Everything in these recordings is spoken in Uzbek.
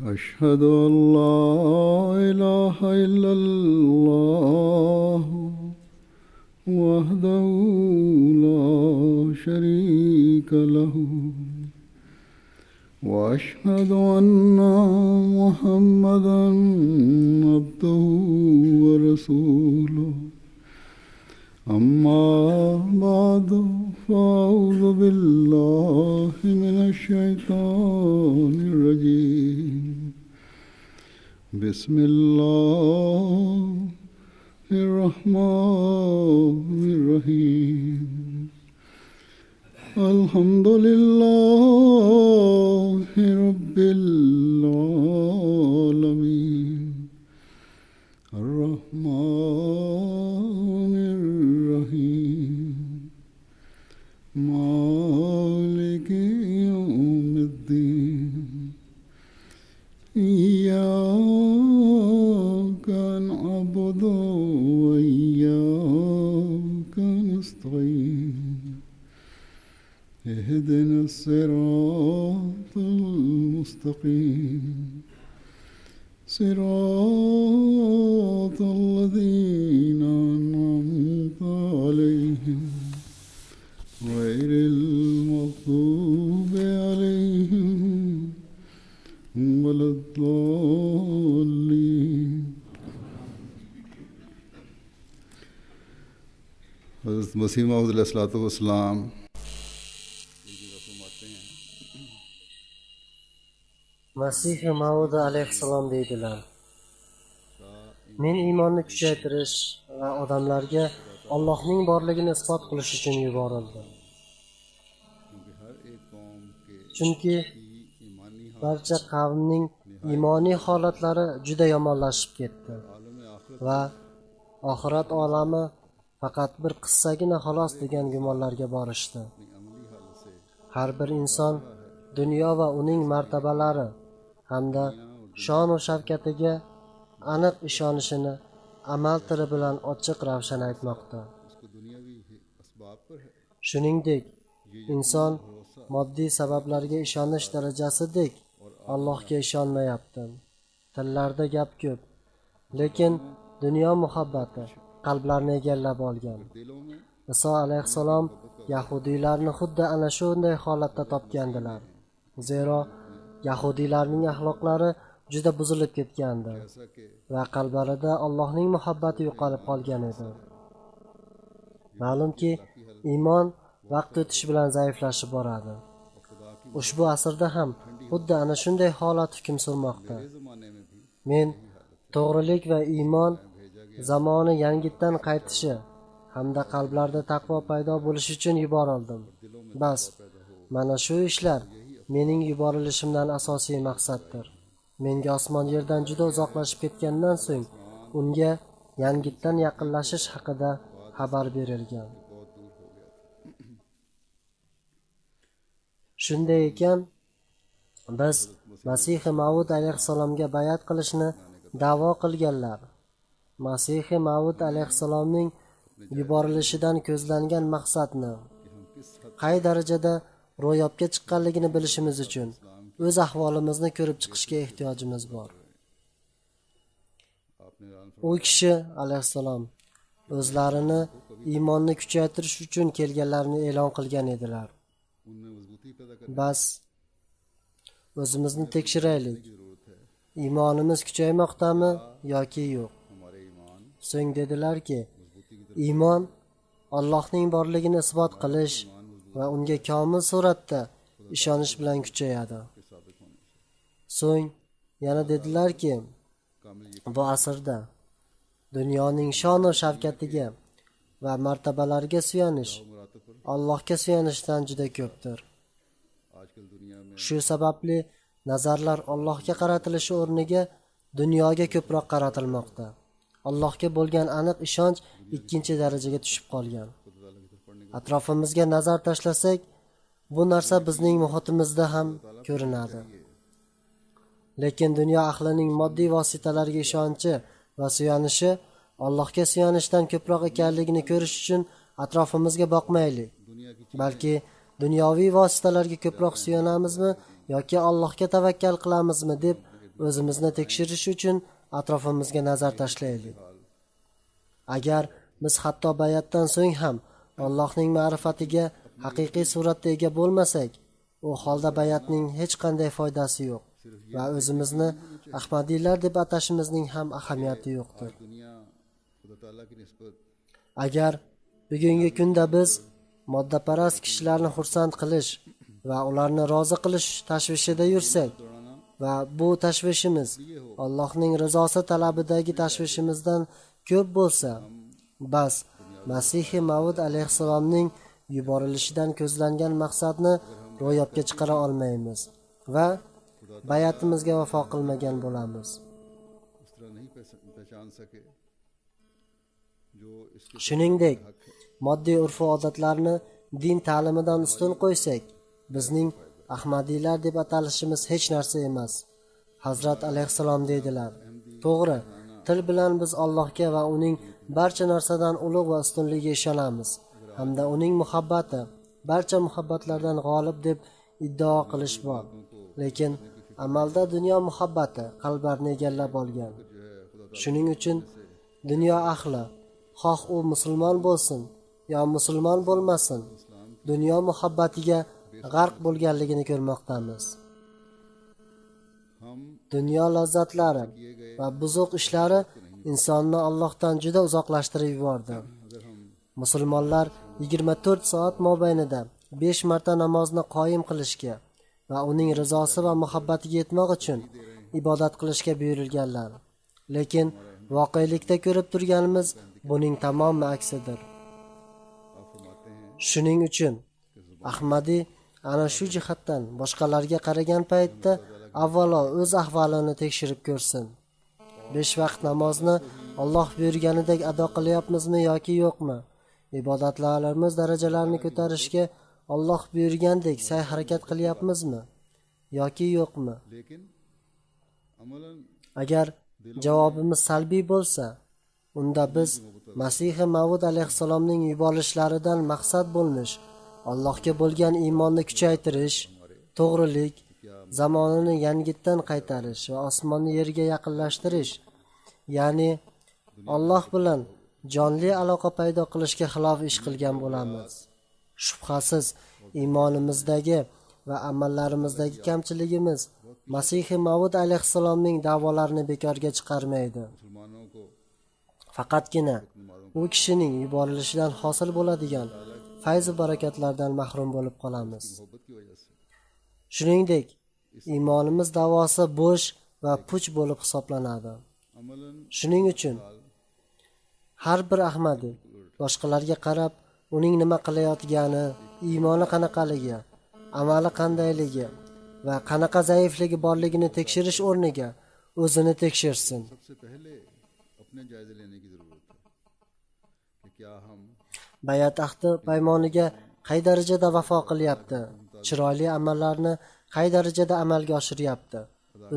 أشهد أن لا إله إلا الله وحده لا شريك له وأشهد أن محمدا عبده ورسوله أما بعد فأعوذ بالله من الشيطان الرجيم بسم الله الرحمن الرحيم الحمد لله رب العالمين الرحمن الرحيم مالك يوم الدين إياك نعبد وإياك نستعين اهدنا الصراط المستقيم صراط الذين أنعمت عليهم غير المغضوب عليهم ولا الضالين. हज़रत मसीह मऊद अलैहिस्सलाम Masih Maud alayhissalom deydilar. Men iymonni kuchaytirish va odamlarga Allohning borligini isbot qilish uchun yuborildim. Chunki barcha qavmning iymoniy holatlari juda yomonlashib ketdi va oxirat olami faqat bir qissagina xolos degan gumonlarga borishdi. Har bir inson dunyo va uning martabalari hamda shon va shavkatiga aniq ishonishini amal tili bilan ochiq ravshan aytmoqda. Shuningdek, inson moddiy sabablarga ishonish darajasidek Allohga ishonmayapti. Tillarda gap ko'p, lekin dunyo muhabbati qalblarni egallab olgan. Iso alayhissalom yahudiylarni xuddi ana shunday holatda topgandilar. Zero yahudiylarning axloqlari juda buzilib ketgandi va qalblarida Allohning muhabbati yo'qolib qolgan edi. Ma'lumki, iymon vaqt o'tishi bilan zaiflashib boradi. Ushbu asrda ham xuddi ana shunday holat hukm surmoqda. Men to'g'rilik va iymon zamoni yangitdan qaytishi hamda qalblarda taqvo paydo bo'lishi uchun yuborildim. Bas, mana shu ishlar mening yuborilishimdan asosiy maqsaddir. Menga osmon yerdan juda uzoqlashib ketgandan so'ng unga yangitdan yaqinlashish haqida xabar berilgan. Shunday ekan, biz Masih Maud alayhissalomga bayat qilishni da'vo qilganlar. Masih Maud alayhissalomning yuborilishidan ko'zlangan maqsadni qay darajada ro'yobga chiqqanligini bilishimiz uchun o'z ahvolimizni ko'rib chiqishga ehtiyojimiz bor. U kishi alayhissalom o'zlarini iymonni kuchaytirish uchun kelganlarini e'lon qilgan edilar. Bas, o'zimizni tekshiraylik. Iymonimiz kuchaymoqdami yoki yo'q? So'ng dedilarki, iymon Allohning borligini isbot qilish va unga komil suratda ishonish bilan kuchayadi. So'ng yana dedilarki, bu asrda dunyoning shon va shavkatiga va martabalariga suyanish Allohga suyanishdan juda ko'pdir. Shu sababli nazarlar Allohga qaratilishi o'rniga dunyoga ko'proq qaratilmoqda. Allohga bo'lgan aniq ishonch ikkinchi darajaga tushib qolgan. Atrofimizga nazar tashlasak, bu narsa bizning muhitimizda ham ko'rinadi. Lekin dunyo ahlining moddiy vositalarga ishonchi va suyanishi Allohga suyanishdan ko'proq ekanligini ko'rish uchun atrofimizga boqmaylik. Balki dunyoviy vositalarga ko'proq suyanamizmi yoki Allohga tavakkal qilamizmi deb o'zimizni tekshirish uchun atrofimizga nazar tashlaylik. Agar biz hatto bayatdan so'ng ham Allohning ma'rifatiga haqiqiy suratda ega bo'lmasak, u holda bayatning hech qanday foydasi yo'q va o'zimizni Ahmadiylar deb atashimizning ham ahamiyati yo'qdir. Agar bugungi kunda biz moddaparast kishilarni xursand qilish va ularni rozi qilish tashvishida yursak va bu tashvishimiz Allohning rizosi talabidagi tashvishimizdan ko'p bo'lsa, bas Masihi Mavud alayhissalomning yuborilishidan ko'zlangan maqsadni ro'yobga chiqara olmaymiz va bayatimizga vafo qilmagan bo'lamiz. Shuningdek, moddiy urf-odatlarni din ta'limidan ustun qo'ysak, bizning Ahmadiylar deb atalishimiz hech narsa emas. Hazrat alayhissalom deydilar: "To'g'ri, til bilan biz Allohga va uning barcha narsadan ulug' va ustunligiga ishonamiz hamda uning muhabbati barcha muhabbatlardan g'olib deb iddao qilish bor. Lekin amalda dunyo muhabbati qalblarni egallab olgan. Shuning uchun dunyo ahli, xoh u musulmon bo'lsin yo musulmon bo'lmasin, dunyo muhabbatiga g'arq bo'lganligini ko'rmoqdamiz. Dunyo lazzatlari va buzuq ishlari insonni Allohdan juda uzoqlashtirib yubordi. Musulmonlar 24 soat mobaynida 5 marta namozni qoyim qilishga va uning rizosi va muhabbatiga yetmoq uchun ibodat qilishga buyurilganlar. Lekin voqelikda ko'rib turganimiz buning tamomi aksidir. Shuning uchun Ahmadiy ana shu jihatdan boshqalarga qaragan paytda avvalo o'z ahvolini tekshirib ko'rsin. 5 vaqt namozni Alloh buyurganidek ado qilyapmizmi yoki yo'qmi? Ibodatlarimiz darajalarini ko'tarishga Alloh buyurgandek sa'y-harakat qilyapmizmi yoki yo'qmi? Agar javobimiz salbiy bo'lsa, unda biz Masihi Mavud alayhissalomning yuborishlaridan maqsad bo'lmish Allohga bo'lgan iymonni kuchaytirish, to'g'rilik, zamonini yangitdan qaytarish va osmonni yerga yaqinlashtirish, ya'ni Alloh bilan jonli aloqa paydo qilishga xilof ish qilgan bo'lamiz. Shubhasiz, iymonimizdagi va amallarimizdagi kamchiligimiz Masihi Mavud alayhissalomning da'volarini bekorga chiqarmaydi. Faqatgina u kishining yuborilishidan hosil bo'ladigan fayz va barakatlardan mahrum bo'lib qolamiz. Shuningdek, iymonimiz da'vosi bo'sh va puch bo'lib hisoblanadi. Shuning uchun har bir Ahmadiy boshqalarga qarab, uning nima qilayotgani, iymoni qanaqaligi, amali qandayligi va qanaqa zaifligi borligini tekshirish o'rniga o'zini tekshirsin. Bayat ahdi paymoniga qay darajada vafo qilyapti? Chiroyli amallarni qay darajada amalga oshiryapti?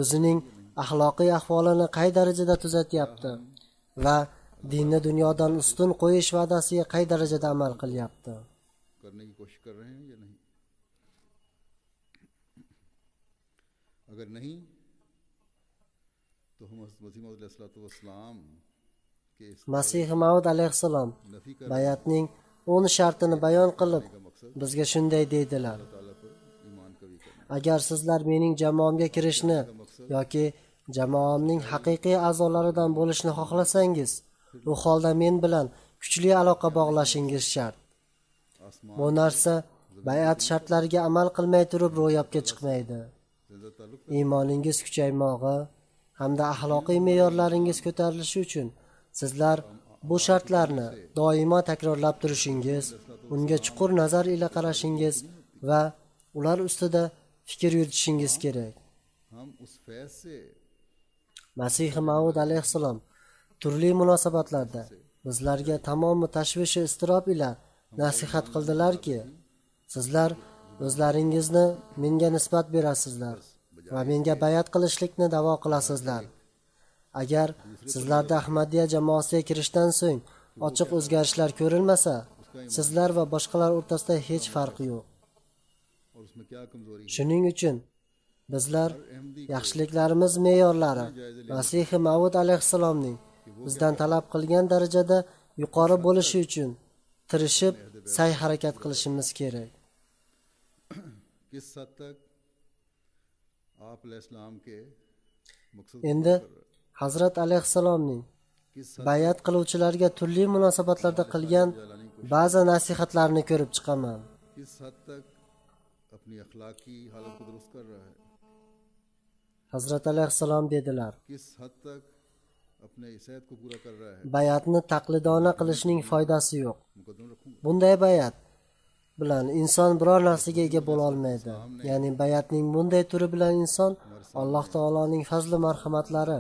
O'zining axloqiy ahvolini qay darajada tuzatyapti? Va dinni dunyodan ustun qo'yish va'dasiga qay darajada amal qilyapti? Masihi Mavud alayhissalom bayatning 10 shartini bayon qilib, bizga shunday deydilar: Agar sizlar mening jamoamga kirishni yoki jamoamning haqiqiy a'zolaridan bo'lishni xohlasangiz, u holda men bilan kuchli aloqa bog'lashingiz shart. Bu narsa bayat shartlariga amal qilmay turib ro'yobga chiqmaydi. Iymoningiz kuchaymog'i hamda axloqiy me'yorlaringiz ko'tarilishi uchun sizlar bu shartlarni doimo takrorlab turishingiz, unga chuqur nazar ila qarashingiz va ular ustida fikr yuritishingiz kerak. Masihi Mavud alayhissalom turli munosabatlarda bizlarga tamomi tashvish va iztirob ila nasihat qildilarki, sizlar o'zlaringizni menga nisbat berasizlar va menga bayat qilishlikni da'vo qilasizlar. Agar sizlarda Ahmadiya jamoasiga kirishdan so'ng ochiq o'zgarishlar ko'rilmasa, sizlar va boshqalar o'rtasida hech farq yo'q. Shuning uchun Bizlar yaxshiliklarimiz me'yorlari Masihi Mavud alayhissalomning bizdan talab qilgan darajada yuqori bo'lishi uchun tirishib sa'y harakat qilishimiz kerak. किस हद तक आप अलैहिस्सलाम के मकसद Endi Hazrat alayhissalomning bayat qiluvchilarga turli munosabatlarda qilgan ba'zi nasihatlarini ko'rib chiqaman. किस हद तक अपनी अखलाकी हालत को दुरुस्त कर रहा है, Hazrat alayhissalom dedilar: किस हद तक अपने सेहत को पूरा कर रहा है। bayatni taqlidona qilishning foydasi yo'q. Muqaddam रखूंगा Bunday bayat bilan inson biror narsaga ega bo'la olmaydi. Ya'ni bayatning bunday turi bilan inson Alloh taoloning fazli marhamatlari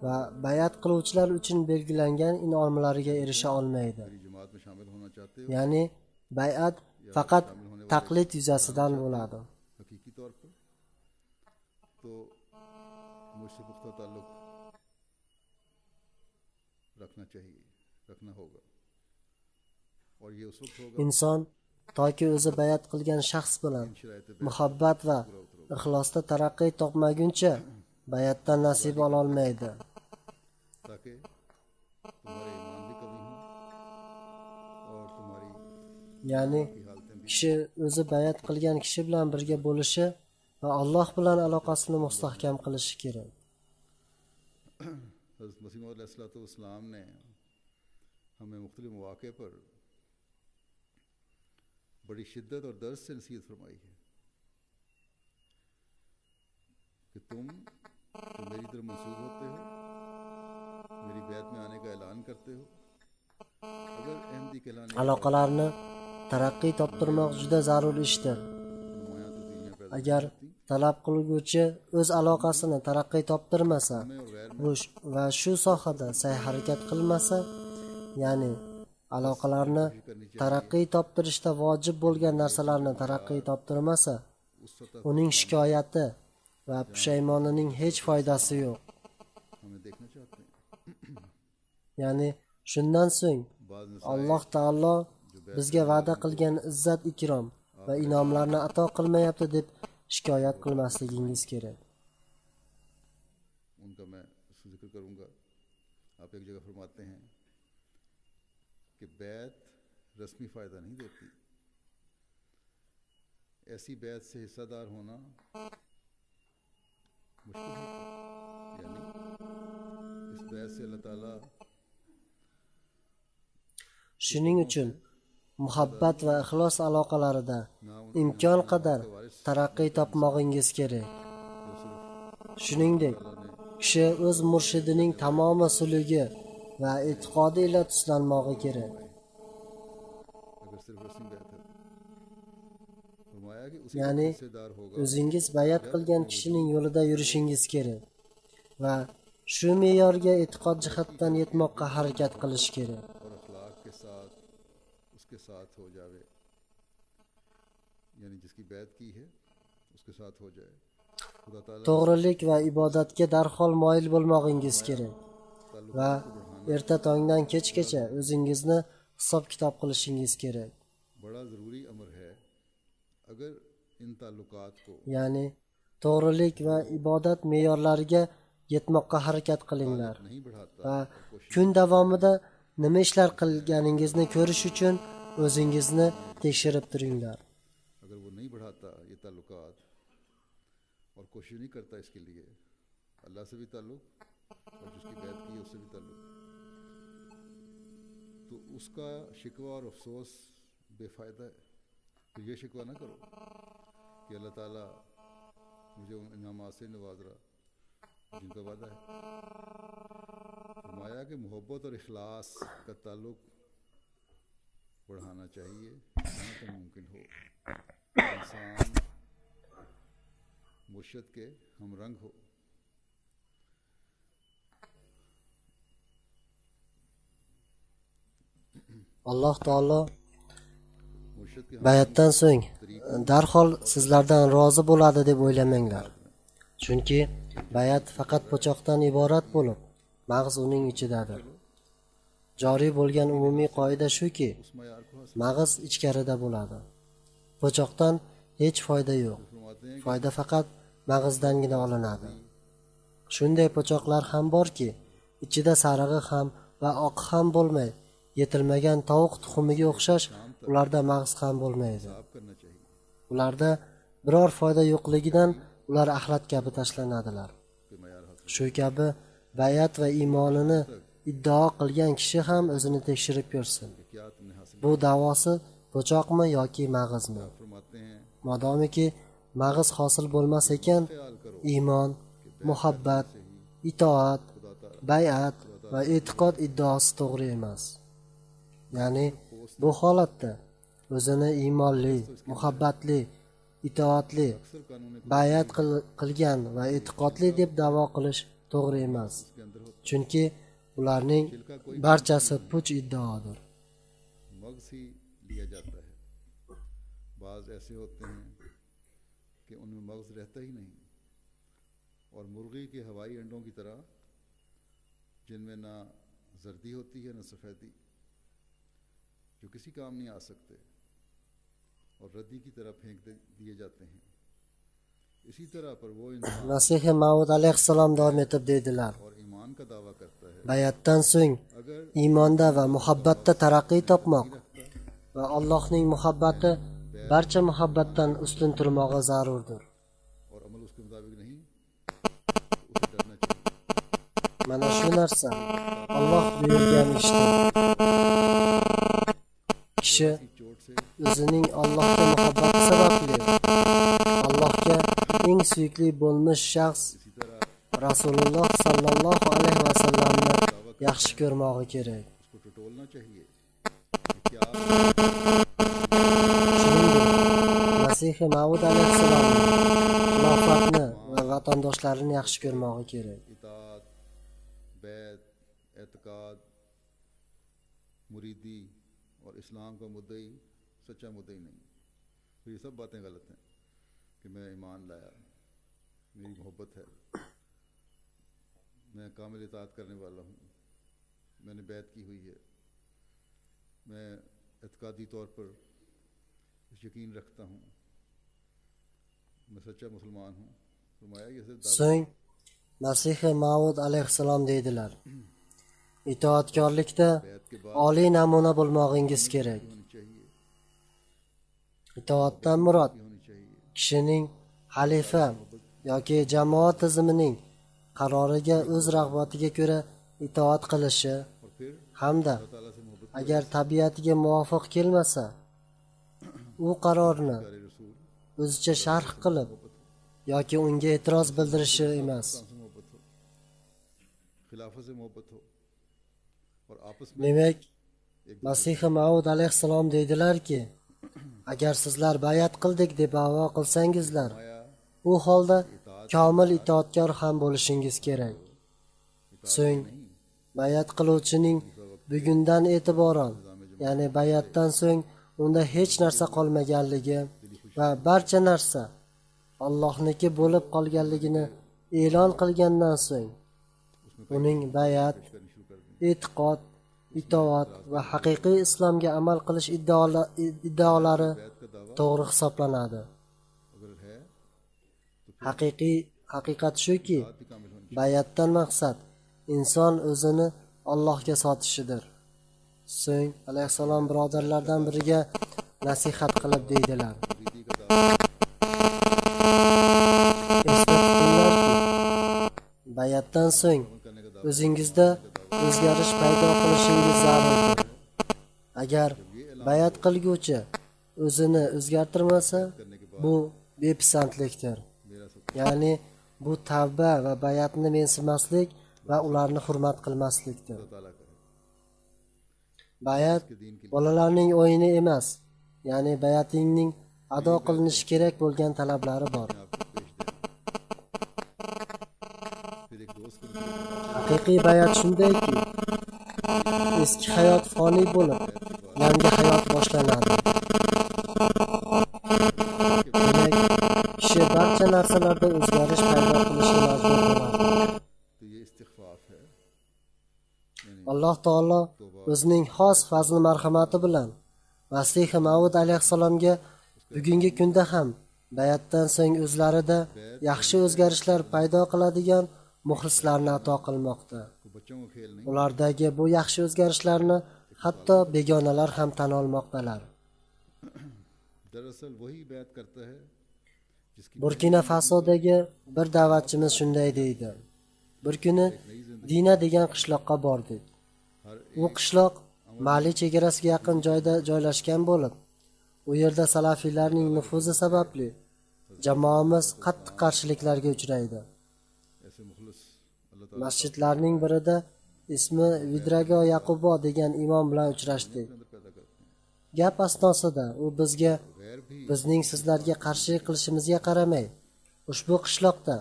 va bayat qiluvchilar uchun belgilangan in'omlariga erisha olmaydi. मेरी जमात में शामिल होना चाहते हो Ya'ni bayat faqat taqlid yuzasidan bo'ladi. हकीकी तौर पर, तो मुझसे पुख्ता ताल्लुक रखना चाहिए, रखना होगा। और ये उस वक्त होगा Inson toki o'zi bayat qilgan shaxs bilan muhabbat va ixlosda taraqqiy topmaguncha bayatdan nasib ola olmaydi. ताकि तुम्हारे ईमान भी कभी हो और तुम्हारी Ya'ni हालतें भी। kishi o'zi bayat qilgan kishi bilan birga bo'lishi va Alloh bilan aloqasini mustahkam qilishi kerak. हज़रत मसीह मौद अलैहिस्सलाम ने हमें मुख्तलिफ मौक़े पर बड़ी शिद्दत और दर्द से नसीहत फरमाई है कि तुम जो मेरी तरफ मंसूब होते हो, मेरी बैत में आने का ऐलान करते हो, अगर अहमदी कहलाने Aloqalarni taraqqiy toptirmoq juda zarur ishdir. नुमायां तब्दीलियां पैदा Agar talab qilguvchi o'z aloqasini taraqqiy toptirmasa va shu sohada sa'y harakat qilmasa, ya'ni aloqalarni taraqqiy toptirishda vojib bo'lgan narsalarni taraqqiy toptirmasa, उस सतह uning shikoyati va pushaymonining hech foydasi yo'q. हमें देखना चाहते हैं। Ya'ni shundan so'ng बाद में Alloh taolo bizga va'da qilgan izzat ikrom va inomlarni ato qilmayapti deb shikoyat qilmasligingiz kerak. उनका मैं जिक्र करूंगा। आप एक जगह फरमाते हैं कि बैत रस्मी फ़ायदा नहीं देती, ऐसी बैत से हिस्सेदार होना मुश्किल होता है। यानी इस बैत से अल्लाह ताला Shuning uchun muhabbat va ixlos aloqalarida imkon qadar taraqqiy topmog'ingiz kerak. Shuningdek, kishi o'z murshidining tamomi sulugi va e'tiqodi ila tuslanmog'i kerak. अगर सिर्फ रस्मी बैत है, फरमाया कि उसी Ya'ni का हिस्सेदार होगा o'zingiz bayat qilgan kishining yo'lida yurishingiz kerak va shu me'yorga e'tiqod jihatdan yetmoqqa harakat qilish kerak. और अखलाक के साथ उसके साथ हो जावे, यानी जिसकी बैत की है उसके साथ हो जाए। खुदा ताला To'g'rilik va ibodatga darhol moyil bo'lmog'ingiz kerak va erta tongdan kechgacha o'zingizni hisob-kitob qilishingiz kerak. बड़ा ज़रूरी अमर है। अगर इन ताल्लुकात को Ya'ni to'g'rilik va ibodat me'yorlariga yetmoqqa harakat qilinglar नहीं बढ़ाता va kun davomida nima ishlar qilganingizni ko'rish uchun o'zingizni tekshirib turinglar. अगर वो नहीं बढ़ाता ये ताल्लुकात और कोशिश नहीं करता इसके लिए, अल्लाह से भी ताल्लुक और जिसकी बैत की है उससे भी ताल्लुक, तो उसका शिकवा और अफसोस बेफ़ायदा है। तो ये शिकवा ना करो कि अल्लाह ताला मुझे उन इनामात से नवाज रहा जिनका वादा है। फरमाया कि मोहब्बत और इखलास का ताल्लुक बढ़ाना चाहिए जहाँ तक मुमकिन हो। इंसान मुर्शद के हम रंग हो। Alloh taolo मुर्शद के bayatdan so'ng darhol sizlardan rozi bo'ladi deb o'ylamanglar. Chunki bayat faqat po'choqdan iborat bo'lib, mag'iz uning ichidadir. Joriy bo'lgan umumiy qoida shuki, उस मयार को हासिल mag'iz ichkarida bo'ladi. Po'choqdan hech foyda yo'q. फरमाते हैं Foyda faqat mag'zdangina olinadi. Shunday po'choqlar ham borki, ichida sarig'i ham va oqi ham bo'lmay, yetilmagan tovuq tuxumiga o'xshash ularda mag'iz ham bo'lmaydi. Ularda biror foyda yo'qligidan ular axlat kabi tashlanadilar. Shu kabi bayat va iymonini iddao qilgan kishi ham o'zini tekshirib ko'rsin. Bu da'vosi po'choqmi yoki mag'izmi? Modomiki mag'iz hosil bo'lmas ekan, iymon, muhabbat, itoat, bayat va e'tiqod iddaosi to'g'ri emas. Ya'ni bu holatda o'zini iymonli, muhabbatli, itoatli, bayat qilgan va e'tiqodli deb da'vo qilish to'g'ri emas. Chunki ularning barchasi puch iddaodir. मग्ज़ ही लिया जाता है। बाज़ ऐसे होते हैं कि उनमें मग्ज़ रहता ही नहीं और मुर्गी के हवाई अंडों की तरह जिनमें ना जर्दी होती है ना सफ़ेदी, जो किसी काम नहीं आ सकते और रद्दी की तरह फेंक दिए जाते हैं। इसी तरह पर वो इंसान Masih Maud alayhissalom davom etib deydilar: और ईमान का दावा करता है, bayatdan so'ng iymonda va muhabbatda taraqqiy topmoq va Allohning muhabbati barcha muhabbatdan ustun turmog'i zarurdir. और अमल उसके मुताबिक नहीं, तो उसे डरना चाहिए। Mana shu narsa Alloh buyurgan ishdir. Kishi चोट से o'zining Allohga muhabbati sababli Allohga eng suyukli bo'lmish shaxs Rasululloh sallallohu alayhi va sallamni yaxshi ko'rmog'i kerak. उसको टटोलना चाहिए कि क्या Shuningdek, Masih Maud alayhissalomning xilofatni va vatandoshlarini yaxshi ko'rmog'i kerak. इताअत, बैत, एतकाद, मुरीदी और इस्लाम का मुद्दई सच्चा मुद्दई नहीं। तो ये सब बातें गलत हैं कि मैं ईमान लाया, मेरी मोहब्बत है, मैं कामिल इताअत करने वाला हूँ, मैंने बैत की हुई है, मैं एतकादी तौर पर यकीन रखता हूँ, मैं सच्चा मुसलमान हूँ। फरमाया ये सिर्फ दावा So'ng Masih Maud alayhissalom deydilar: itoatkorlikda oliy namuna bo'lmoqingiz kerak. होनी चाहिए, Itoatdan murod होनी चाहिए। kishining xalifa yoki jamoat tizimining qaroriga o'z rag'batiga ko'ra itoat qilishi और फिर hamda ताला से मोहब्बत agar tabiatiga muvofiq kelmasa u qarorni करे रसूल o'zicha sharh qilib yoki unga e'tiroz bildirishi emas. से मोहब्बत हो, खिलाफत से मोहब्बत हो और आपस में Demak, Masih Maud alayhissalom deydilarki, agar sizlar bayat qildik deb da'vo qilsangizlar, u holda komil itoatkor ham bo'lishingiz kerak. So'ng bayat qiluvchining bugundan e'tiboran, ya'ni bayatdan so'ng unda hech narsa qolmaganligi va barcha narsa Allohniki bo'lib qolganligini e'lon qilgandan so'ng uning bayat, e'tiqod, itoat va haqiqiy islomga amal qilish iddaolari to'g'ri hisoblanadi. अगर है Haqiqat shuki, भी कामिल होनी bayatdan maqsad inson o'zini Allohga sotishidir. So'ng alayhissalom birodarlardan biriga nasihat qilib deydilar: मुरीदी का दावा esda tutinglarki, bayatdan so'ng करने का o'zingizda o'zgarish paydo qilishingiz zarurdir. Agar bayat qilguvchi o'zini o'zgartirmasa, bu bepisandlikdir. Ya'ni bu tavba va bayatni mensimaslik va ularni hurmat qilmaslikdir. ताला करे Bayat bolalarning o'yini emas. Ya'ni bayatingning ado qilinishi kerak bo'lgan talablari bor. फिर एक दोस्त को Haqiqiy bayat shundayki, eski hayot foniy bo'lib, yangi hayot boshlanadi. Demak, kishi barcha narsalarda o'zgarish paydo qilishga majbur bo'ladi. तो ये इस्तिग़फ़ाफ़ है, Alloh taolo o'zining xos fazl marhamati bilan Masih Maud alayhissalomga bugungi kunda ham bayatdan so'ng o'zlarida yaxshi o'zgarishlar paydo qiladigan muxlislarni ato qilmoqda. को बच्चों को खेल नहीं, Ulardagi bu yaxshi o'zgarishlarni hatto begonalar ham tan olmoqdalar. दरअसल वही बैत करता है जिसकी Burkina Fasodagi bir da'vatchimiz shunday deydi. Bir kuni Dina degan qishloqqa bordik. हर U qishloq Mali chegarasiga yaqin joyda joylashgan bo'lib, u yerda salafiylarning nufuzi sababli jamoamiz qattiq qarshiliklarga uchraydi. ऐसे मुखलिस अल्लाह ताला Masjidlarning birida ismi Vidrago Yaqubo degan imom bilan uchrashdik. के अंदर पैदा करते हैं। Gap asnosida u bizga गैर भी bizning sizlarga qarshilik qilishimizga qaramay, ushbu qishloqda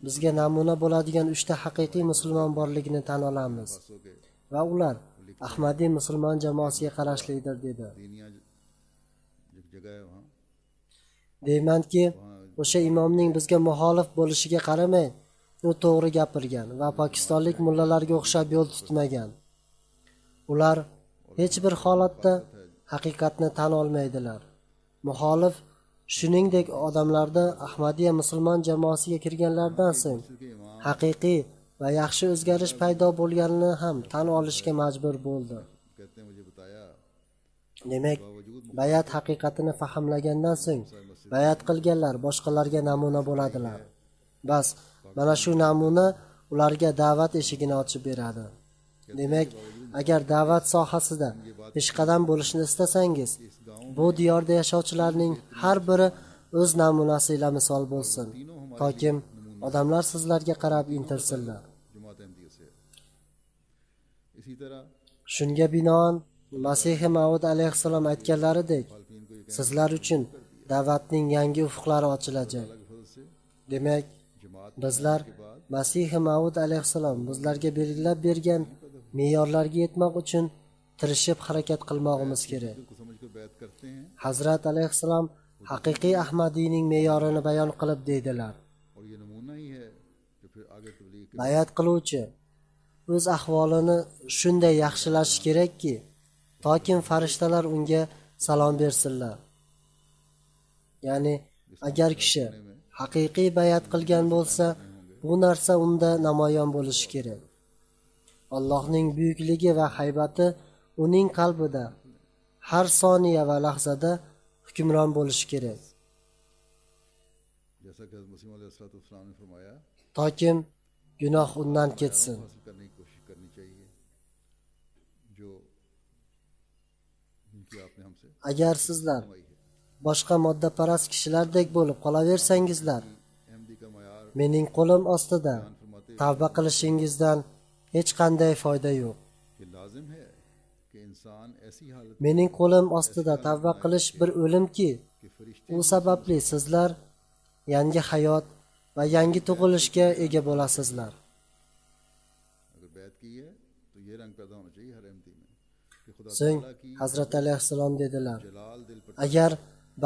bizga namuna bo'ladigan 3 ta haqiqiy musulmon borligini tan olamiz हो गए va ular Ahmadiy musulmon jamoasiga qarashlidir dedi. दीनिया जो जगह है वहाँ Deymanki, o'sha imomning bizga muxolif bo'lishiga qaramay, u to'g'ri gapirgan va pokistonlik mullalarga o'xshab yo'l tutmagan. Ular hech bir holatda haqiqatni tan olmaydilar. Muxolif shuningdek odamlarda Ahmadiya musulmon jamoasiga kirganlardan so'ng haqiqiy va yaxshi o'zgarish paydo bo'lganini ham tan olishga majbur bo'ldi. कहते हैं मुझे बताया Demak, bayat haqiqatini fahmlagandan so'ng bayat qilganlar boshqalarga namuna bo'ladilar. Bas, mana shu namuna ularga da'vat eshigini ochib beradi. Demak, agar da'vat sohasida peshqadam bo'lishni istasangiz, bu diyorda yashovchilarning har biri o'z namunasi ila misol bo'lsin, toki odamlar sizlarga qarab intilsinlar. जमात अहमदिया से इसी तरह Shunga binoan Masih Maud alayhissalom aytganlaridek, sizlar uchun da'vatning yangi ufqlari ochilajak. Demak, bizlar Masih Maud alayhissalom bizlarga belgilab bergan me'yorlarga yetmoq uchun tirishib harakat qilmoqimiz kerak. को समझकर बैत करते हैं Hazrat alayhissalom haqiqiy Ahmadiyning me'yorini bayon qilib deydilar. और ये नमूना ही है जो फिर आगे तबलीग के Bayat qiluvchi o'z ahvolini shunday yaxshilashi kerakki, toki farishtalar unga salom bersinlar. Ya'ni agar kishi haqiqiy bayat qilgan bo'lsa, bu narsa unda namoyon bo'lishi kerak. Allohning buyukligi va haybati uning qalbida har soniya va lahzada hukmron bo'lishi kerak. जैसा कि हज़रत मसीह अलैहिस्सलाम ने फरमाया Toki gunoh undan ketsin. हासिल करने की कोशिश करनी चाहिए जो जिनकी आपने हमसे Agar sizlar boshqa moddaparast kishilardek bo'lib qolaversangizlar, Ahmadi का मयार mening qo'lim ostida tavba qilishingizdan hech qanday foyda yo'q. कि लाजिम है कि इंसान ऐसी हालत Mening qo'lim ostida tavba qilish bir o'limki, के फरिश्ते u sababli sizlar yangi hayot va yangi tug'ilishga ega bo'lasizlar. अगर बैत की है तो ये रंग पैदा होना चाहिए हर अहमदी में कि खुदा So'ng ताला की Hazrat alayhissalom dedilar: जलाल दिल पर Agar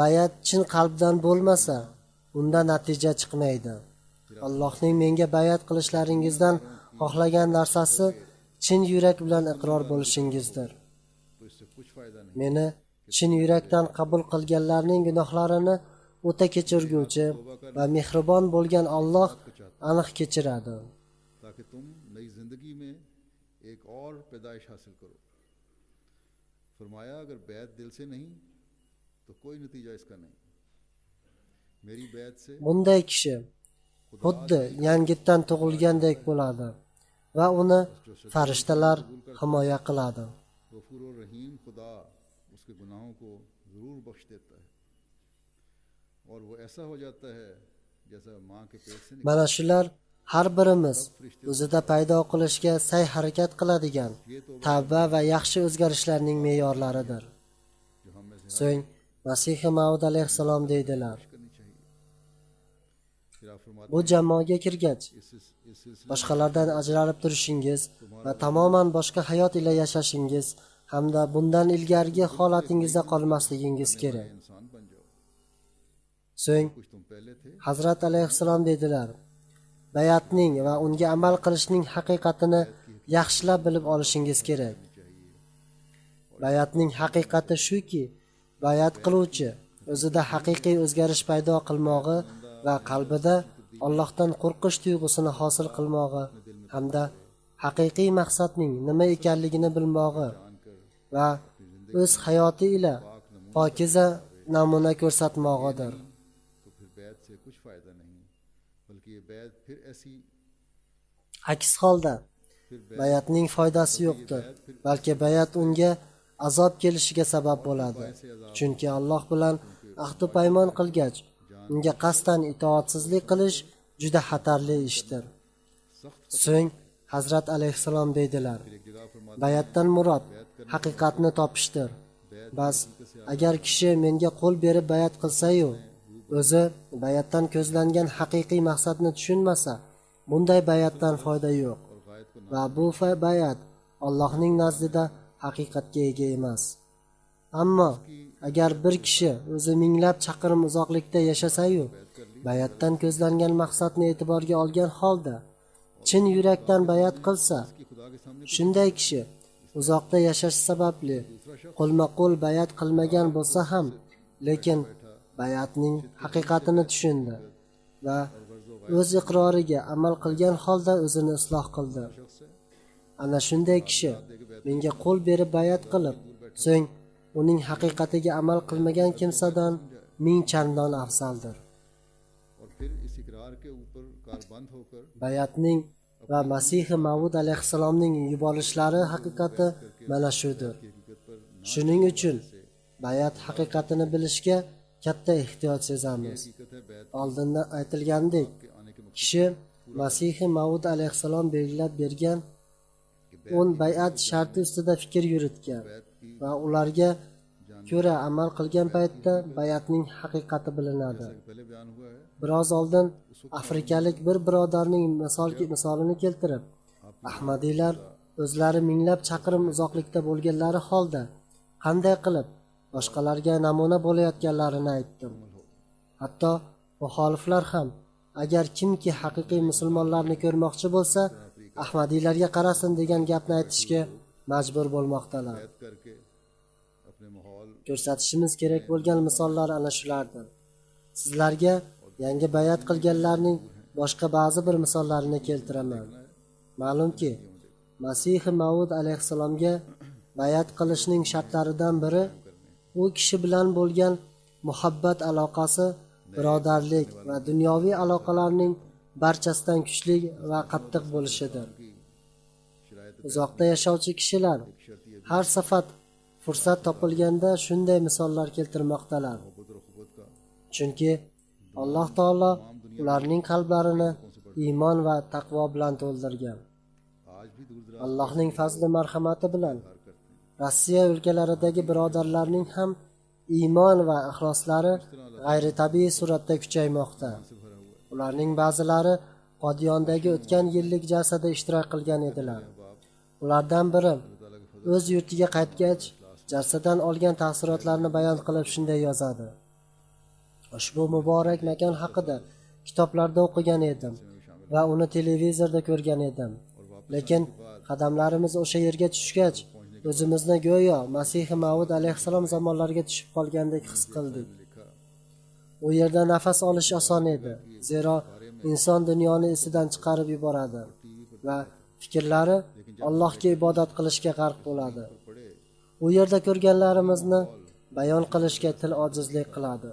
bayat chin qalbdan bo'lmasa, unda natija chiqmaydi. Allohning menga bayat qilishlaringizdan xohlagan narsasi chin yurak bilan iqror bo'lishingizdir. तो इससे कुछ फ़ायदा नहीं Meni chin yurakdan qabul qilganlarning gunohlarini o'ta kechirguvchi va mehribon bo'lgan Alloh aniq kechiradi. ताकि तुम नई ज़िंदगी में एक और पैदाइश हासिल करो। फरमाया अगर बैत दिल से नहीं तो कोई नतीजा इसका नहीं। मेरी बैत से Bunday kishi xuddi yangitdan tug'ilgandek bo'ladi va uni farishtalar himoya qiladi. Ghafoor और रहीम खुदा उसके गुनाहों को ज़रूर बख्श देता है और वो ऐसा हो जाता है जैसा माँ के पेट से Mana shular har birimiz o'zida paydo qilishga sa'y harakat qiladigan tavba va yaxshi o'zgarishlarning me'yorlaridir. जो हम में से So'ng Masih Maud alayhissalom deydilar: करनी चाहिए। फिर आप फरमाते Bu jamoaga kirgach, इस सिलसिले boshqalardan ajralib turishingiz va tamoman boshqa hayot ila yashashingiz hamda bundan ilgarigi holatingizda qolmasligingiz kerak. इंसान बन जाओ। So'ng कुछ तुम पहले थे Hazrat alayhissalom dedilar: Bayatning va unga amal qilishning haqiqatini yaxshilab bilib olishingiz kerak. Bayatning haqiqati shuki, bayat qiluvchi o'zida haqiqiy o'zgarish paydo qilmog'i va qalbida Allohdan qo'rqish tuyg'usini hosil qilmog'i hamda haqiqiy maqsadning nima ekanligini bilmog'i va o'z hayoti ila pokiza namuna ko'rsatmog'idir. तो फिर बैत से कुछ फायदा नहीं, बल्कि ये बैत फिर ऐसी Aks holda bayatning foydasi yo'qdir, balki bayat unga azob kelishiga sabab bo'ladi. Chunki Alloh bilan ahd va paymon qilgach, unga qasddan itoatsizlik qilish juda xatarli ishdir. So'ng Hazrat alayhissalom deydilar: bayatdan murod haqiqatni topishdir. Bas agar kishi menga qo'l berib bayat qilsa-yu, o'zi bayatdan ko'zlangan haqiqiy maqsadni tushunmasa, bunday bayatdan foyda yo'q va bu bayat Allohning nazdida haqiqatga ega emas. Ammo agar bir kishi o'zi minglab chaqirim uzoqlikda yashasa-yu, bayatdan ko'zlangan maqsadni e'tiborga olgan holda chin yurakdan bayat qilsa, shunday kishi uzoqda yashash sababli qo'lma-qo'l bayat qilmagan bo'lsa ham, lekin bayatning haqiqatini tushundi va o'z iqroriga amal qilgan holda o'zini isloh qildi. Ana shunday kishi menga qo'l berib bayat qilib, so'ng uning haqiqatiga amal qilmagan kimsadan 1000 chandon afzaldir. और फिर इस इकरार के ऊपर कारबंद होकर Bayatning va Masihi Mavud alayhissalomning yuborishlari haqiqati mana shudir. Shuning uchun bayat haqiqatini bilishga katta ehtiyoj sezamiz. Oldindan aytilgandek, kishi Masihi Mavud alayhissalom belgilab bergan 10 bayat sharti ustida fikr yuritgan va ularga ko'ra amal qilgan paytda bayatning haqiqati bilinadi. पहले बयान हुआ है Biroz oldin afrikalik bir birodarning misolini keltirib, Ahmadiylar o'zlari minglab chaqirim uzoqlikda bo'lganlari holda qanday qilib boshqalarga namuna bo'layotganlarini aytdim. Hatto muxoliflar ham agar kimki haqiqiy musulmonlarni ko'rmoqchi bo'lsa, Ahmadiylarga qarasin degan gapni aytishga majbur bo'lmoqdalar. बैत करके अपने माहौल Ko'rsatishimiz kerak bo'lgan misollar ana shulardir. Sizlarga yangi bayat qilganlarning boshqa ba'zi bir misollarini keltiraman. Ma'lumki, Masihi Mavud alayhissalomga bayat qilishning shartlaridan biri u kishi bilan bo'lgan muhabbat aloqasi, birodarlik va dunyoviy aloqalarning barchasidan kuchli va qattiq bo'lishidir. Uzoqda yashovchi kishilar har safar fursat topilganda shunday misollar keltirmoqdalar. Chunki Alloh taolo ularning qalblarini iymon va taqvo bilan to'ldirgan. आज भी दूर दराज Allohning fazli marhamati bilan Rossiya o'lkalaridagi birodarlarning ham iymon va ixloslari g'ayritabiiy suratda kuchaymoqda. Ularning ba'zilari Qodiyondagi o'tgan yillik jalsada ishtirok qilgan edilar. Ulardan biri o'z yurtiga qaytgach, jalsadan olgan taassurotlarini bayon qilib shunday yozadi: Ushbu muborak makon haqida kitoblarda o'qigan edim va uni televizorda ko'rgan edim. Lekin qadamlarimiz o'sha yerga tushgach, o'zimizni go'yo Masihi Mavud alayhissalom zamonlariga tushib qolgandek his qildik. U yerda nafas olish oson edi, zero inson dunyoni esidan chiqarib yuboradi va fikrlari Allohga ibodat qilishga g'arq bo'ladi. U yerda ko'rganlarimizni bayon qilishga til ojizlik qiladi.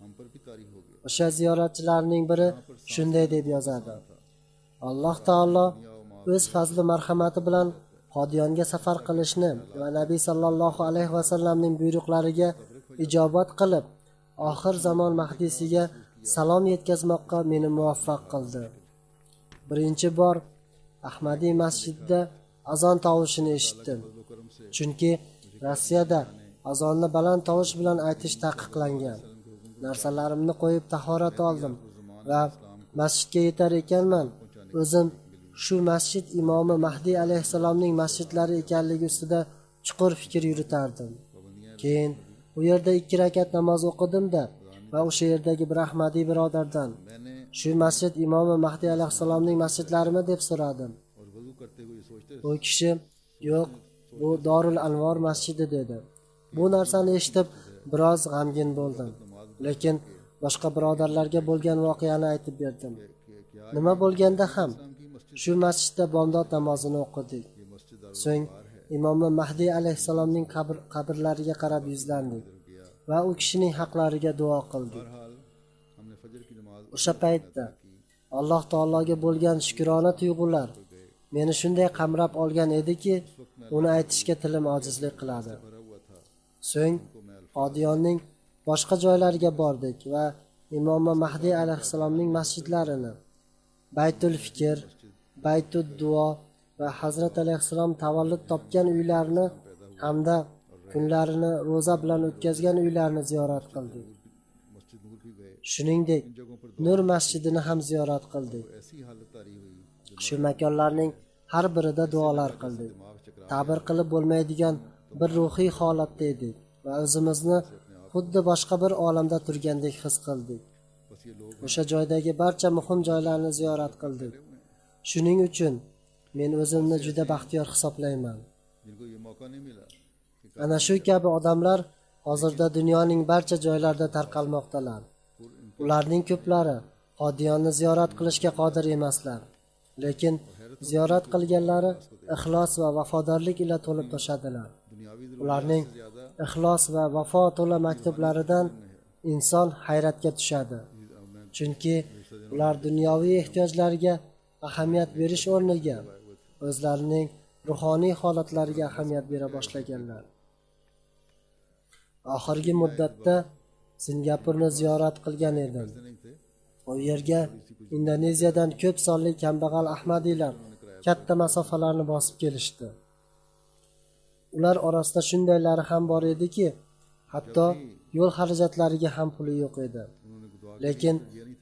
हम पर भी तारीफ हो गया। O'sha ziyoratchilarning biri shunday deb yozadi: Alloh taolo o'z fazli marhamati bilan Qodiyonga safar qilishni va Nabiy sallallohu alayhi va sallamning buyruqlariga ijobat qilib, oxir zamon mahdisiga salom yetkazmoqqa meni muvaffaq qildi. Birinchi bor Ahmadiy masjidida azon tovushini eshitdim. Chunki Rossiyada azonni baland tovush bilan aytish taqiqlangan. Narsalarimni qo'yib tahorat oldim va masjidga yetar ekanman, o'zim shu masjid imomi Mahdi alayhissalomning masjidlari ekanligi ustida chuqur fikr yuritardim. Keyin u yerda 2 rakat namoz o'qidim-da va o'sha yerdagi bir Ahmadiy birodardan shu masjid imomi Mahdi alayhissalomning masjidlarimi deb so'radim. और वजू करते हुए सोचते U kishi yo'q, bu Dorul Anvor masjidi dedi. Bu narsani eshitib biroz g'amgin bo'ldim. lekin boshqa birodarlarga bo'lgan voqeani aytib berdim. Nima bo'lganda ham shu masjidda bomdod namozini o'qidik. So'ng Imom Mahdiy alayhissalomning qabrlariga qarab yuzlandik va u kishining haqlariga duo qildik. O'sha paytda Alloh taologa bo'lgan shukrona tuyg'ular meni shunday qamrab olgan ediki, uni aytishga tilim ojizlik qiladi. So'ng Qodiyonning boshqa joylariga bordik va Imom Mahdiy alayhissalomning masjidlarini, Baytul Fikr, Baytud Duo va Hazrat alayhissalom tavallud topgan uylarni hamda kunlarini ro'za bilan o'tkazgan uylarni ziyorat qildik. Shuningdek, Nur masjidini ham ziyorat qildik. Shu makonlarning har birida duolar qildik. Ta'bir qilib bo'lmaydigan bir ruhiy holatda edik va o'zimizni xuddi boshqa bir olamda turgandek his qildik. O'sha joydagi barcha muhim joylarni ziyorat qildik. Shuning uchun men o'zimni juda baxtiyor hisoblayman. Ana shu kabi odamlar hozirda dunyoning barcha joylarida tarqalmoqdalar. Ularning ko'plari Qodiyonni ziyorat qilishga qodir emaslar, lekin ziyorat qilganlari ixlos va vafodorlik ila to'lib toshadilar. Ularning ixlos va vafo to'la maktublaridan inson hayratga tushadi. Chunki ular dunyoviy ehtiyojlariga ahamiyat berish o'rniga o'zlarining ruhoniy holatlariga ahamiyat bera boshlaganlar. Oxirgi muddatda Singapurni ziyorat qilgan edim. U yerga Indoneziyadan ko'p sonli kambag'al ahmadiylar katta masofalarni bosib kelishdi. Ular orasida shundaylari ham bor ediki, hatto yo'l xarajatlariga ham puli yo'q edi. Lekin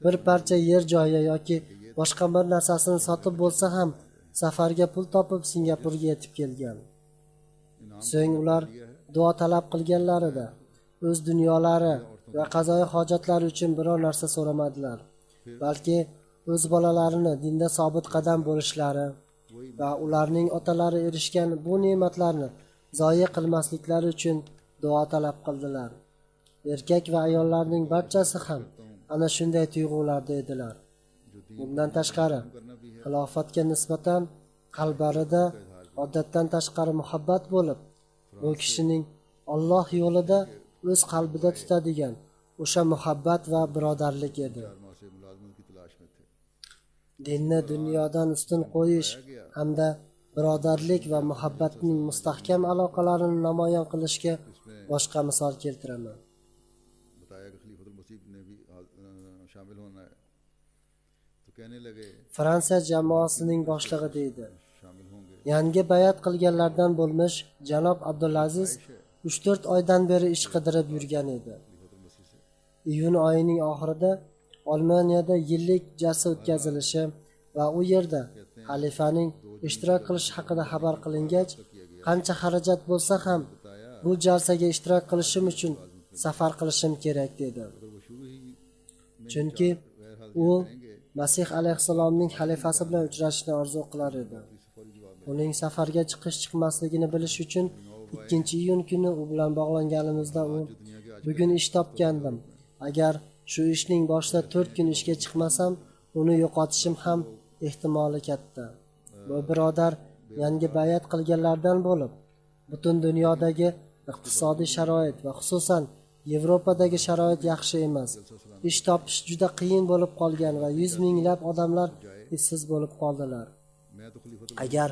bir parcha yer joyi yoki boshqa bir narsasini sotib bo'lsa ham safarga pul topib Singapurga yetib kelgan. So'ng ular duo talab qilganlarida o'z dunyolari va qazoyi hojatlari uchun biror narsa so'ramadilar, balki o'z bolalarini dinda sobit qadam bo'lishlari va ularning otalari erishgan bu ne'matlarni zoya qilmasliklari uchun duo talab qildilar. Erkak va ayollarning barchasi ham ana shunday tuyg'ularda edilar. Bundan tashqari, xilofatga nisbatan qalblarida odatdan tashqari muhabbat bo'lib, bu kishining Alloh yo'lida o'z qalbida tutadigan o'sha muhabbat va birodarlik edi. Dinni dunyodan ustun qo'yish hamda birodarlik va muhabbatning mustahkam aloqalarini namoyon qilishga boshqa misol keltiraman. Fransiya jamoasining boshlig'i deydi. Yangi bayat qilganlardan bo'lmish janob Abdulaziz 3-4 oydan beri ish qidirib yurgan edi. Iyun oyining oxirida Olmaniyada yillik jalsa o'tkazilishi va u yerda xalifaning ishtirok qilish haqida xabar qilingach, qancha xarajat bo'lsa ham bu jalsaga ishtirok qilishim uchun safar qilishim kerak dedi. Chunki u Masih alayhissalomning xalifasi bilan uchrashishni orzu qilar edi. Uning safarga chiqmasligini bilish uchun 2-iyun kuni u bilan bog'langanimizda u bugun ish topgandim. Agar shu ishning boshida 4 kun ishga chiqmasam, uni yo'qotishim ham ehtimoli katta. Bu birodar yangi bayat qilganlardan bo'lib, butun dunyodagi iqtisodiy sharoit va xususan Yevropadagi sharoit yaxshi emas. Ish topish juda qiyin bo'lib qolgan va 100 minglab odamlar ishsiz bo'lib qoldilar. Agar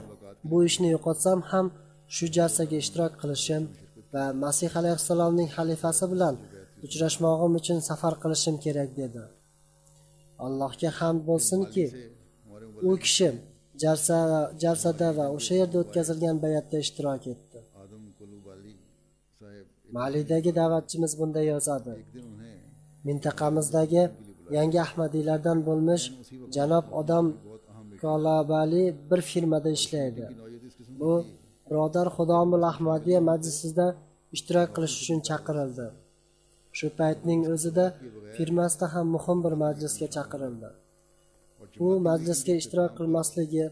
bu ishni yo'qotsam ham shu jalsaga ishtirok qilishim va Masih alayhissalomning xalifasi bilan uchrashmog'im uchun safar qilishim kerak dedi. Allohga hamd bo'lsinki, u kishi jalsada va o'sha yerda o'tkazilgan bayatda ishtirok etdi. Malidagi da'vatchimiz bunday yozadi. Mintaqamizdagi yangi ahmadiylardan bo'lmish janob odam Kolabali bir firmada ishlaydi. Bu birodar Xudomul Ahmadiya majlisida ishtirok qilish uchun chaqirildi. Shu paytning o'zida firmasida ham muhim bir majlisga chaqirildi. U majlisga ishtirok qilmasligi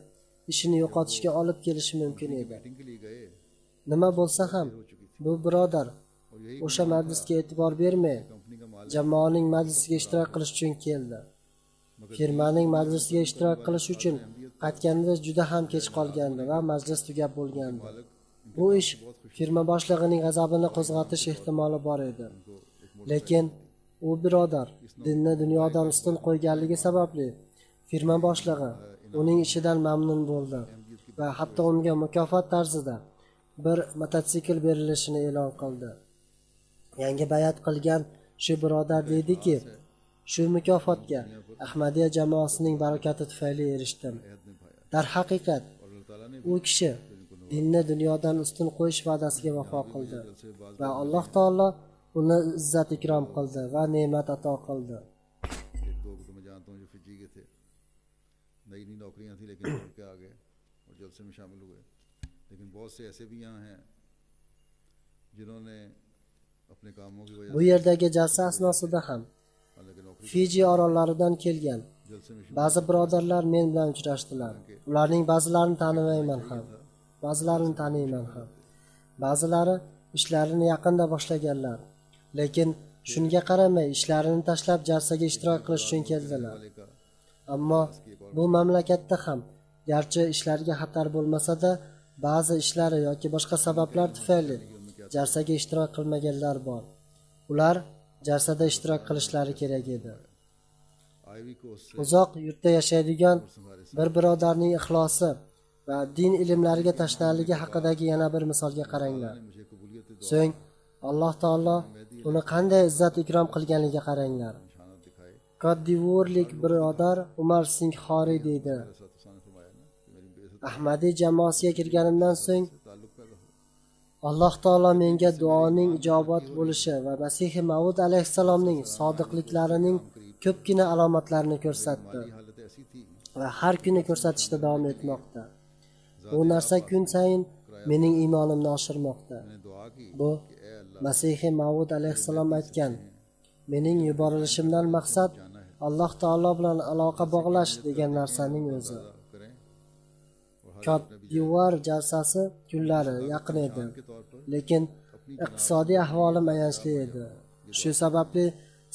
ishini yo'qotishga olib kelishi mumkin edi. Nima bo'lsa ham, bu birodar o'sha majlisga e'tibor bermay company का मालिक jamoaning majlisiga ishtirok qilish uchun keldi. Firmaning majlisiga ishtirok qilish uchun qaytganda juda ham kech qolgandi va majlis tugab bo'lgandi. Bu ish firma boshlig'ining g'azabini qo'zg'atish ehtimoli bor edi. Lekin u birodar dinni dunyodan ustun qo'yganligi sababli firma boshlig'i uning ishidan mamnun bo'ldi va hatto unga mukofot tarzida bir mototsikl berilishini e'lon qildi. Yangi bayat qilgan shu birodar deydiki, shu mukofotga Ahmadiyya jamoasining barakati tufayli erishdim. Darhaqiqat, u kishi dinni dunyodan ustun qo'yish va'dasiga vafo qildi va Alloh taolo uni izzat ikrom qildi va ne'mat ato qildi. एक दो को तो मैं जानता हूँ जो फिजी के थे, नई नई नौकरियां थी लेकिन छोड़ के आ गए और जलसे में शामिल हुए। लेकिन बहुत से ऐसे भी यहाँ हैं जिन्होंने अपने कामों की वजह Bu yerdagi jalsa asnosida ham हालांकि नौकरी Fiji orollaridan kelgan जलसे में ba'zi birodarlar men bilan uchrashdilar. Ularning ba'zilarini tanimayman ham, ba'zilarini taniyman ham. Ba'zilari ishlarini yaqinda boshlaganlar, lekin shunga qaramay ishlarini tashlab jalsaga ishtirok qilish uchun keldilar. का Ammo bu mamlakatda ham garchi ishlarga xatar bo'lmasa-da, ba'zi ishlari yoki boshqa sabablar tufayli jalsaga ishtirok qilmaganlar bor. Ular jalsada ishtirok qilishlari kerak edi. IV को उससे Uzoq yurtda yashaydigan bir birodarning ixlosi va din ilmlariga tashnaligi haqidagi yana bir misolga qaranglar. मुझे कबूलियत So'ng Alloh taolo uni qanday izzat ikrom qilganiga qaranglar. निशानत दिखाए। Koddivorlik birodar Umar Singhori deydi. साथ ने फरमाया ना कि मेरी बेइज्जत Ahmadiy jamoasiga kirganimdan so'ng ताल्लुक पैदा हो। Alloh taolo menga duoning ijobat bo'lishi va Masih Maud alayhissalomning sodiqliklarining ko'pgina alomatlarini ko'rsatdi हालत ऐसी थी va har kuni ko'rsatishda davom etmoqda. Bu narsa kun sayin mening iymonimni oshirmoqda. मैंने दुआ की Bu Masih Maud alayhissalom aytgan: "Mening yuborilishimdan maqsad Alloh taolo bilan aloqa bog'lash" degan narsaning o'zi. करें Koddivar jalsasi kunlari yaqin edi, lekin iqtisodiy ahvolim ayanchli edi. Shu sababli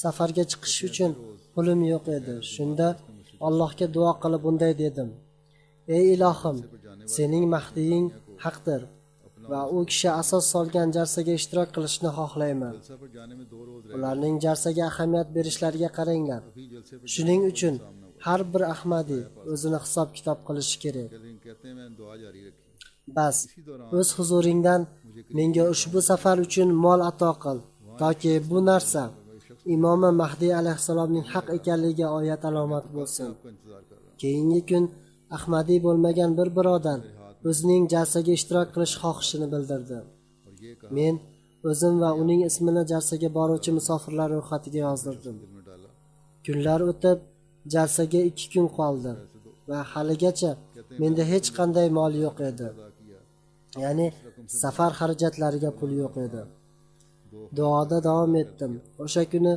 safarga chiqish uchun pulim yo'q edi. Shunda Allohga duo qilib bunday dedim: "Ey ilohim, sening mahdiying haqdir va u kishi asos solgan jalsaga ishtirok qilishni xohlayman. जलसा पर जाने में 2 रोज रहे। Ularning jalsaga ahamiyat berishlariga qaranglar. फिर जलसे पर Shuning uchun har bir Ahmadiy o'zini hisob-kitob qilishi kerak. लेकिन कहते हैं मैंने दुआ जारी रखी। Bas, o'z huzuringdan menga ushbu safar uchun mol ato qil, toki bu narsa Imom Mahdiy alayhissalomning haq ekanligiga oyat alomat bo'lsin. आपका इंतजार कर रहा Keyingi kun Ahmadiy bo'lmagan bir birodar o'zining jalsaga ishtirok qilish xohishini bildirdi. हूँ और ये कहा Men o'zim va uning ismini jalsaga boruvchi musofirlar ro'yxatiga yozdirdim. दिल में डाला। Kunlar o'tib, jalsaga 2 kun qoldi va haligacha menda hech qanday mol yo'q edi. अदा किया। Ya'ni safar xarajatlariga pul yo'q edi. Duoda davom etdim. O'sha kuni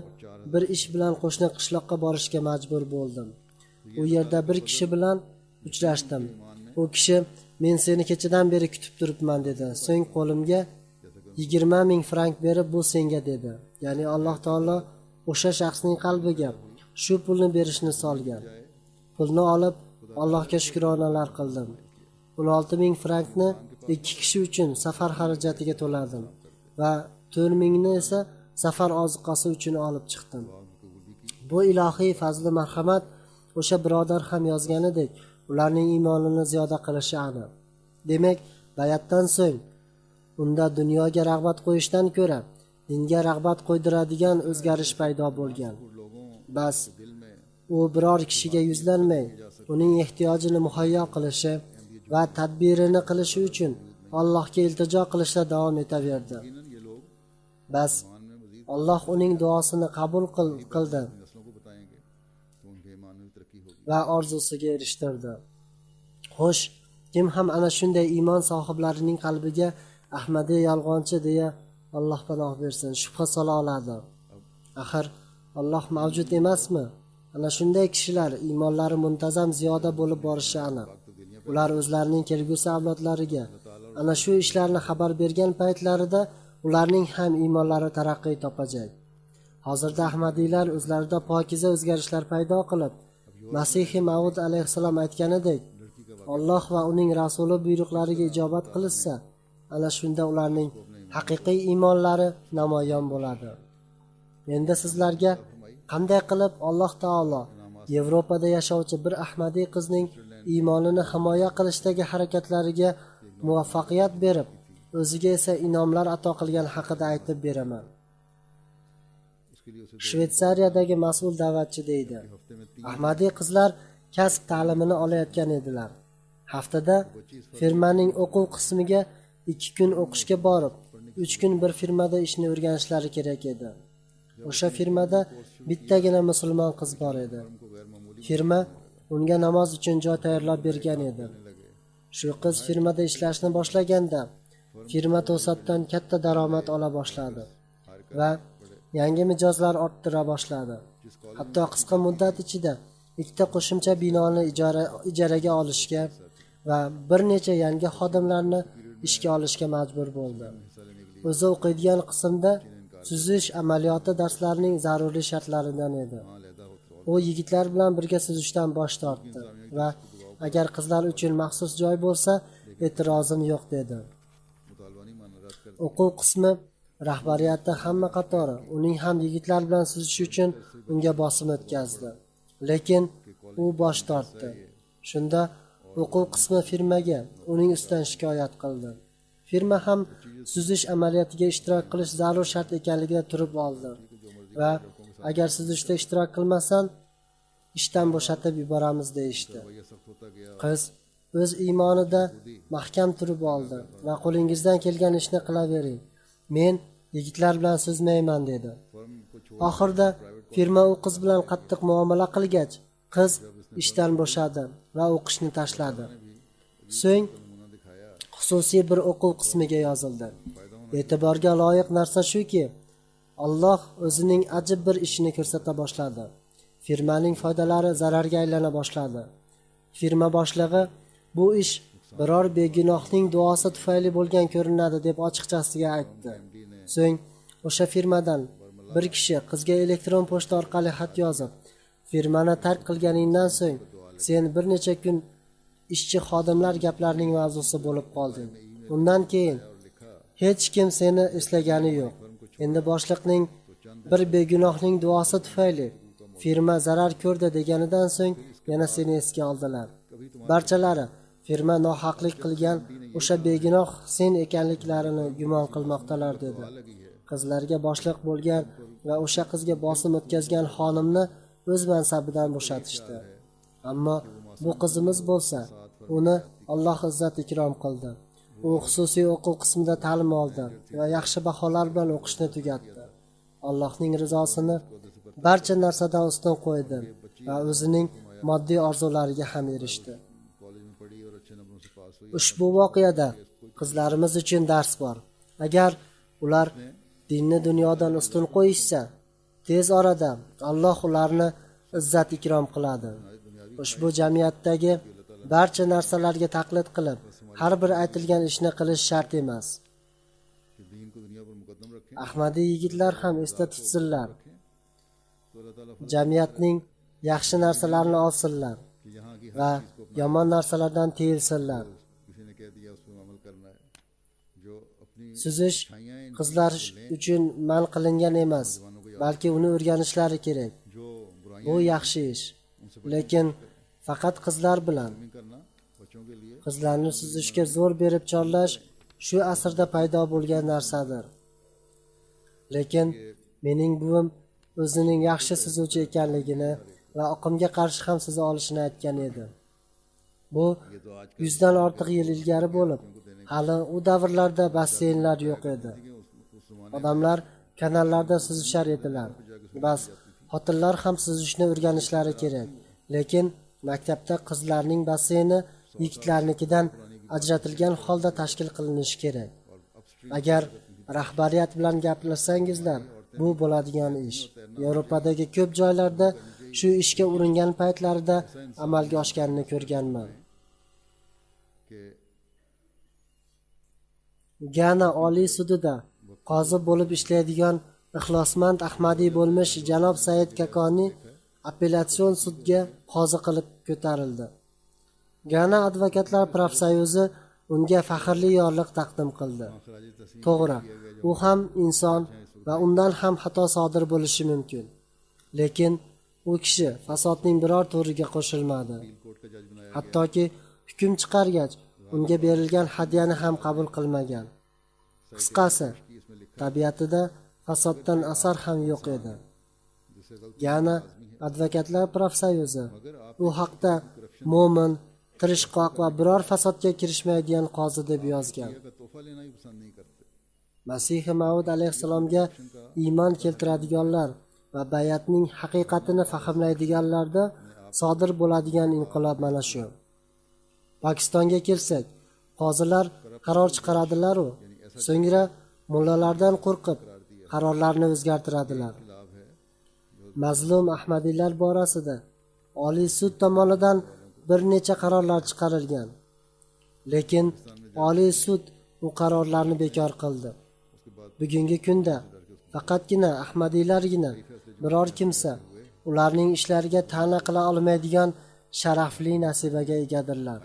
bir ish bilan qo'shni qishloqqa borishga majbur bo'ldim. U yerda bir kishi bilan uchrashdim. U kishi men seni kechadan beri kutib turibman dedi. So'ng qo'limga 20 ming frank berib bu senga dedi. Ya'ni Alloh taolo o'sha shaxsning qalbiga shu pulni berishni solgan. Pulni olib Allohga shukronalar qildim. 16 ming frankni 2 kishi uchun safar xarajatiga to'ladim va 4 mingni esa safar oziqasi uchun olib chiqdim. Bu ilohiy fazli marhamat o'sha birodar ham yozganidek, ularning iymonini ziyoda qilishi aniq. Demak, bayatdan so'ng unda dunyoga rag'bat qo'yishdan ko'ra dinga rag'bat qo'ydiradigan o'zgarish paydo bo'lgan. Bas, u biror kishiga yuzlanmay, uning ehtiyojini muhayyo qilishi va tadbirini qilishi uchun Allohga iltijo qilishda davom etaverdi. ये लोग Bas, ईमान में मजीद Alloh uning duosini qabul qildi नस्लों को बताएंगे तो उनके ईमान में भी तरक्की होगी। va orzusiga erishtirdi. Xo'sh, kim ham ana shunday iymon sohiblarining qalbiga Ahmadiy yolg'onchi deya Alloh panoh bersin, shubha sola oladi. Axir Alloh mavjud emasmi? Ana shunday kishilar iymonlari muntazam ziyoda bo'lib borishi aniq. Ular o'zlarining kelgusi avlodlariga ana shu ishlarni xabar bergan paytlarida ularning ham iymonlari taraqqiy topajak. Hozirda Ahmadiylar o'zlarida pokiza o'zgarishlar paydo qilib, Masihi Mavud alayhissalom aytganidek, Alloh va uning rasuli buyruqlariga ijobat qilishsa, ana shunda ularning haqiqiy iymonlari namoyon bo'ladi. Endi sizlarga qanday qilib Alloh taolo Yevropada yashovchi bir ahmadiy qizning iymonini himoya qilishdagi harakatlariga muvaffaqiyat berib, o'ziga esa inomlar ato qilgani haqida aytib beraman. Shveysariyadagi mas'ul da'vatchi deydi: Ahmadiy qizlar kasb ta'limini olayotgan edilar. Haftada firmaning o'quv qismiga 2 kun o'qishga borib, 3 kun bir firmada ishni o'rganishlari kerak edi. O'sha firmada bittagina musulmon qiz bor edi. Firma unga namoz uchun joy tayyorlab bergan edi. Shu qiz firmada ishlashni boshlaganda, firma to'satdan katta daromad ola boshladi va yangi mijozlar orttira boshladi. Hatto qisqa muddat ichida 2 qo'shimcha binoni ijaraga olishga va bir necha yangi xodimlarni ishga olishga majbur bo'ldi. O'zi o'qiydigan qismda suzish amaliyoti darslarining zaruriy shartlaridan edi. U yigitlar bilan birga suzishdan bosh tortdi va agar qizlar uchun maxsus joy bo'lsa, e'tirozim yo'q dedi. O'quv qismi rahbariyati hamma qatori uning ham yigitlar bilan suzish uchun unga bosim o'tkazdi. Lekin u bosh tortdi. Shunda o'quv qismi firmaga uning ustidan shikoyat qildi. Firma ham suzish amaliyotiga ishtirok qilish zarur shart ekanligida turib oldi va agar suzishda ishtirok qilmasan, ishdan bo'shatib yuboramiz deyishdi. Qiz o'z iymonida mahkam turib oldi va qo'lingizdan kelgan ishni qilavering. Men yigitlar bilan suzmayman dedi. Oxirida firma u qiz bilan qattiq muomala qilgach, qiz ishdan bo'shadi va o'qishni tashladi. So'ng xususiy bir o'quv qismiga yozildi. E'tiborga loyiq narsa shuki, Alloh o'zining ajib bir ishini ko'rsata boshladi. Firmaning foydalari zararga aylana boshladi. Firma boshlig'i bu ish biror begunohning duosi tufayli bo'lgan ko'rinadi deb ochiqchasiga aytdi. So'ng o'sha firmadan bir kishi qizga elektron pochta orqali xat yozib, firmani tark qilganingdan so'ng sen bir necha kun ishchi xodimlar gaplarining mavzusi bo'lib qolding. Undan keyin hech kim seni eslagani yo'q. Endi boshliqning bir begunohning duosi tufayli firma zarar ko'rdi deganidan so'ng yana seni esga oldilar. Barchalari firma nohaqlik qilgan o'sha begunoh sen ekanliklarini gumon qilmoqdalar dedi. Qizlarga boshliq bo'lgan va o'sha qizga bosim o'tkazgan xonimni o'z mansabidan bo'shatishdi. Ammo bu qizimiz bo'lsa, uni Alloh izzat ikrom qildi. U xususiy o'quv qismida ta'lim oldi va yaxshi baholar bilan o'qishni tugatdi. Allohning rizosini barcha narsadan ustun qo'ydi va o'zining moddiy orzulariga ham erishdi. Ushbu voqeada qizlarimiz uchun dars bor. Agar ular dinni dunyodan ustun qo'yishsa, tez orada Alloh ularni izzat ikrom qiladi. Ushbu jamiyatdagi barcha narsalarga taqlid qilib, har bir aytilgan ishni qilish shart emas. Ahmadiy yigitlar ham esda tutsinlar. Jamiyatning yaxshi narsalarini olsinlar va yomon narsalardan tiyilsinlar. Suzish qizlar uchun man qilingan emas, balki uni o'rganishlari kerak. Bu yaxshi ish. Lekin faqat qizlar bilan qizlarni suzishga zo'r berib chorlash shu asrda paydo bo'lgan narsadir. Lekin mening buvim o'zining yaxshi suzuvchi ekanligini va oqimga qarshi ham suza olishini aytgan edi. Bu 100 dan ortiq yil ilgari bo'lib, hali u davrlarda basseynlar yo'q edi. Odamlar kanallarda suzishar edilar. Bas, xotinlar ham suzishni o'rganishlari kerak. Lekin maktabda qizlarning basseyni yigitlarnikidan ajratilgan holda tashkil qilinishi kerak. Agar rahbariyat bilan gaplashsangizlar, bu bo'ladigan ish. Yevropadagi ko'p joylarda shu ishga uringan paytlarida amalga oshganini ko'rganman. Gana Oliy sudida qozi bo'lib ishlaydigan ixlosmand ahmadiy bo'lmish janob Said Kakoni appellatsion sudga qozi qilib ko'tarildi. Gana advokatlar profsoyuzi unga faxrli yorliq taqdim qildi. To'g'ri, u ham inson va undan ham xato sodir bo'lishi mumkin. Lekin u kishi fasodning biror turiga qo'shilmadi. Hattoki hukm chiqargach, unga berilgan hadyani ham qabul qilmagan. Qisqasi, tabiatida fasoddan asar ham yo'q edi. Yana advokatlar profsoyuzi u haqda mo'min, tirishqoq va biror fasodga kirishmaydigan qozi deb yozgan. Masihi Maud alayhissalomga iymon keltiradiganlar va bayatning haqiqatini fahmlaydiganlarda sodir bo'ladigan inqilob mana shu. Pokistonga kelsak, qozilar qaror chiqaradilar-u, so'ngra mullalardan qo'rqib qarorlarni o'zgartiradilar. Mazlum ahmadiylar borasida Oliy sud tomonidan bir necha qarorlar chiqarilgan. Lekin Oliy sud bu qarorlarni bekor qildi. Bugungi kunda faqatgina ahmadiylargina biror kimsa ularning ishlariga ta'na qila olmaydigan sharafli nasibaga egadirlar.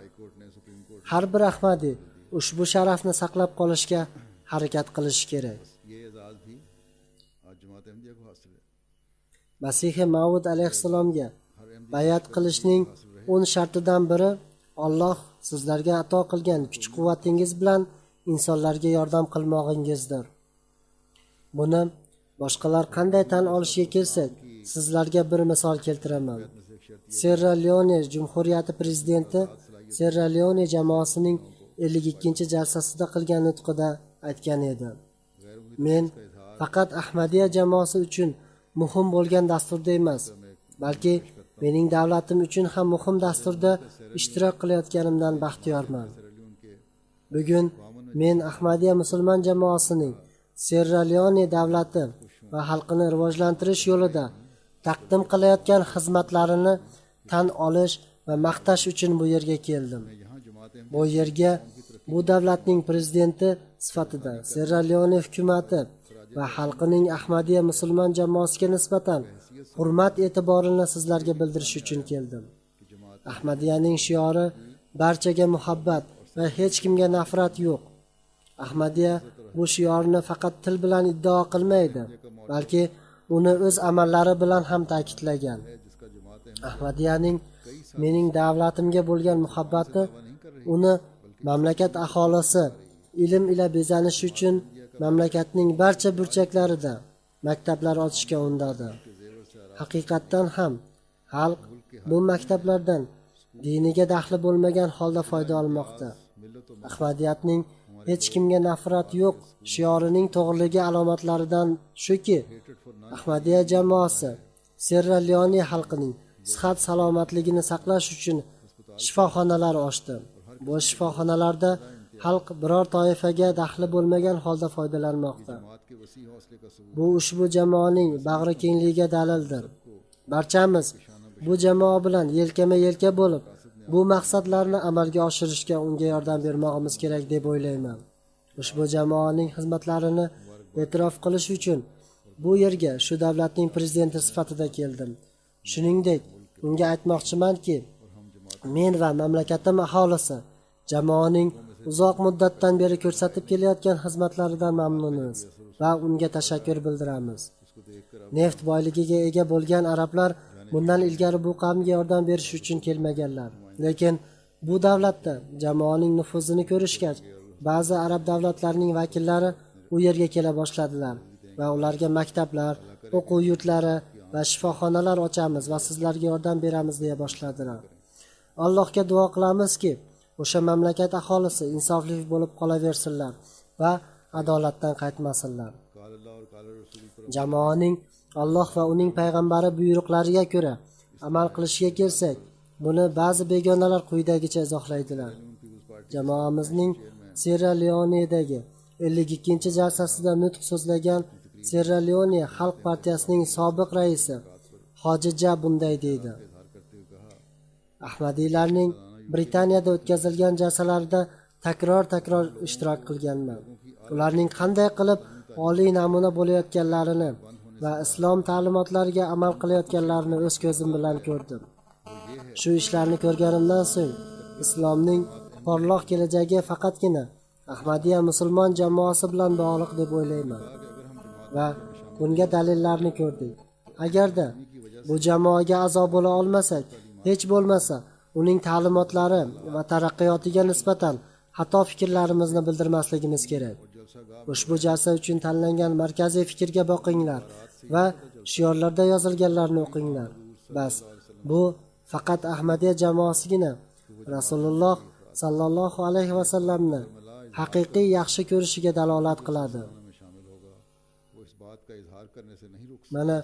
Har bir ahmadiy ushbu sharafni saqlab qolishga harakat qilishi kerak. Masihi Maud alayhissalomga bayat qilishning 10 shartidan biri Alloh sizlarga ato qilgan kuch-quvvatingiz bilan insonlarga yordam qilmog'ingizdir. Buni boshqalar qanday tan olishiga kelsak, sizlarga bir misol keltiraman. Sierra Leone Jumhuriyati prezidenti Sierra Leone jamoasining 52-jalsasida qilgan nutqida aytgan edi. Men faqat Ahmadiyya jamoasi uchun muhim bo'lgan dasturda emas, balki mening davlatim uchun ham muhim dasturda ishtirok qilayotganimdan baxtiyorman. Bugun men Ahmadiyya musulmon jamoasining Sierra Leone davlati va xalqini rivojlantirish yo'lida taqdim qilayotgan xizmatlarini tan olish va maqtash uchun bu yerga keldim. Bu yerga bu davlatning prezidenti sifatida Sierra Leone hukumati va xalqining Ahmadiyya musulmon jamoasiga nisbatan hurmat e'tiborini sizlarga bildirish uchun keldim. Ahmadiyyaning shiori barchaga muhabbat va hech kimga nafrat yo'q. Ahmadiyya bu shiorni faqat til bilan iddao qilmaydi, balki uni o'z amallari bilan ham ta'kidlagan. Ahmadiyyaning mening davlatimga bo'lgan muhabbati uni mamlakat aholisi ilm ila bezanish uchun mamlakatning barcha burchaklarida maktablar ochishga undadi. Haqiqatdan ham xalq bu maktablardan diniga daxli bo'lmagan holda foyda olmoqda. Ahmadiyatning hech kimga nafrat yo'q shiorining to'g'riligi alomatlaridan shuki, Ahmadiyya jamoasi Sierra Leone xalqining sihat salomatligini saqlash uchun shifoxonalar ochdi. Bu shifoxonalarda xalq biror toifaga daxli bo'lmagan holda foydalanmoqda. Bu ushbu jamoaning bag'ri kengligiga dalildir. Barchamiz bu jamoa bilan yelkama-yelka bo'lib, bu maqsadlarni amalga oshirishga unga yordam bermog'imiz kerak deb o'ylayman. Ushbu jamoaning xizmatlarini e'tirof qilish uchun bu yerga shu davlatning prezidenti sifatida keldim. Shuningdek, unga aytmoqchimanki, men va mamlakatim aholisi jamoaning uzoq muddatdan beri ko'rsatib kelayotgan xizmatlaridan mamnunmiz va unga tashakkur bildiramiz. Neft boyligiga ega bo'lgan arablar bundan ilgari bu qavmga yordam berish uchun kelmaganlar. Lekin bu davlatda jamoaning nufuzini ko'rishgach, ba'zi arab davlatlarining vakillari u yerga kela boshladilar va ularga maktablar, o'quv yurtlari va shifoxonalar ochamiz va sizlarga yordam beramiz deya boshladilar. Allohga duo qilamizki, o'sha mamlakat aholisi insofli bo'lib qolaversinlar va adolatdan qaytmasinlar. Jamoaning Alloh va uning payg'ambari buyruqlariga ko'ra amal qilishga kelsak, buni ba'zi begonalar quyidagicha izohlaydilar. Jamoamizning Sierra Leone'dagi 52-jalsasida nutq so'zlagan Sierra Leone Xalq partiyasining sobiq raisi Hoji Ja bunday deydi: Ahmadiylarning Britaniyada o'tkazilgan jalsalarida takror ishtirok qilganman. Ularning qanday qilib oliy namuna bo'layotganlarini va islom ta'limotlariga amal qilayotganlarini o'z ko'zim bilan ko'rdim. Shu ishlarni ko'rganimdan so'ng islomning porloq kelajagi faqatgina Ahmadiyya musulmon jamoasi bilan bog'liq deb o'ylayman va bunga dalillarni ko'rdik. Agarda bu jamoaga a'zo bo'la olmasak, hech bo'lmasa uning ta'limotlari va taraqqiyotiga nisbatan xato fikrlarimizni bildirmasligimiz kerak. Ushbu jalsa uchun tanlangan markaziy fikrga boqinglar va shiorlarda yozilganlarni o'qinglar. Bas, bu faqat Ahmadiyya jamoasigina Rasululloh sallallohu alayhi va sallamni haqiqiy yaxshi ko'rishiga dalolat qiladi. Mana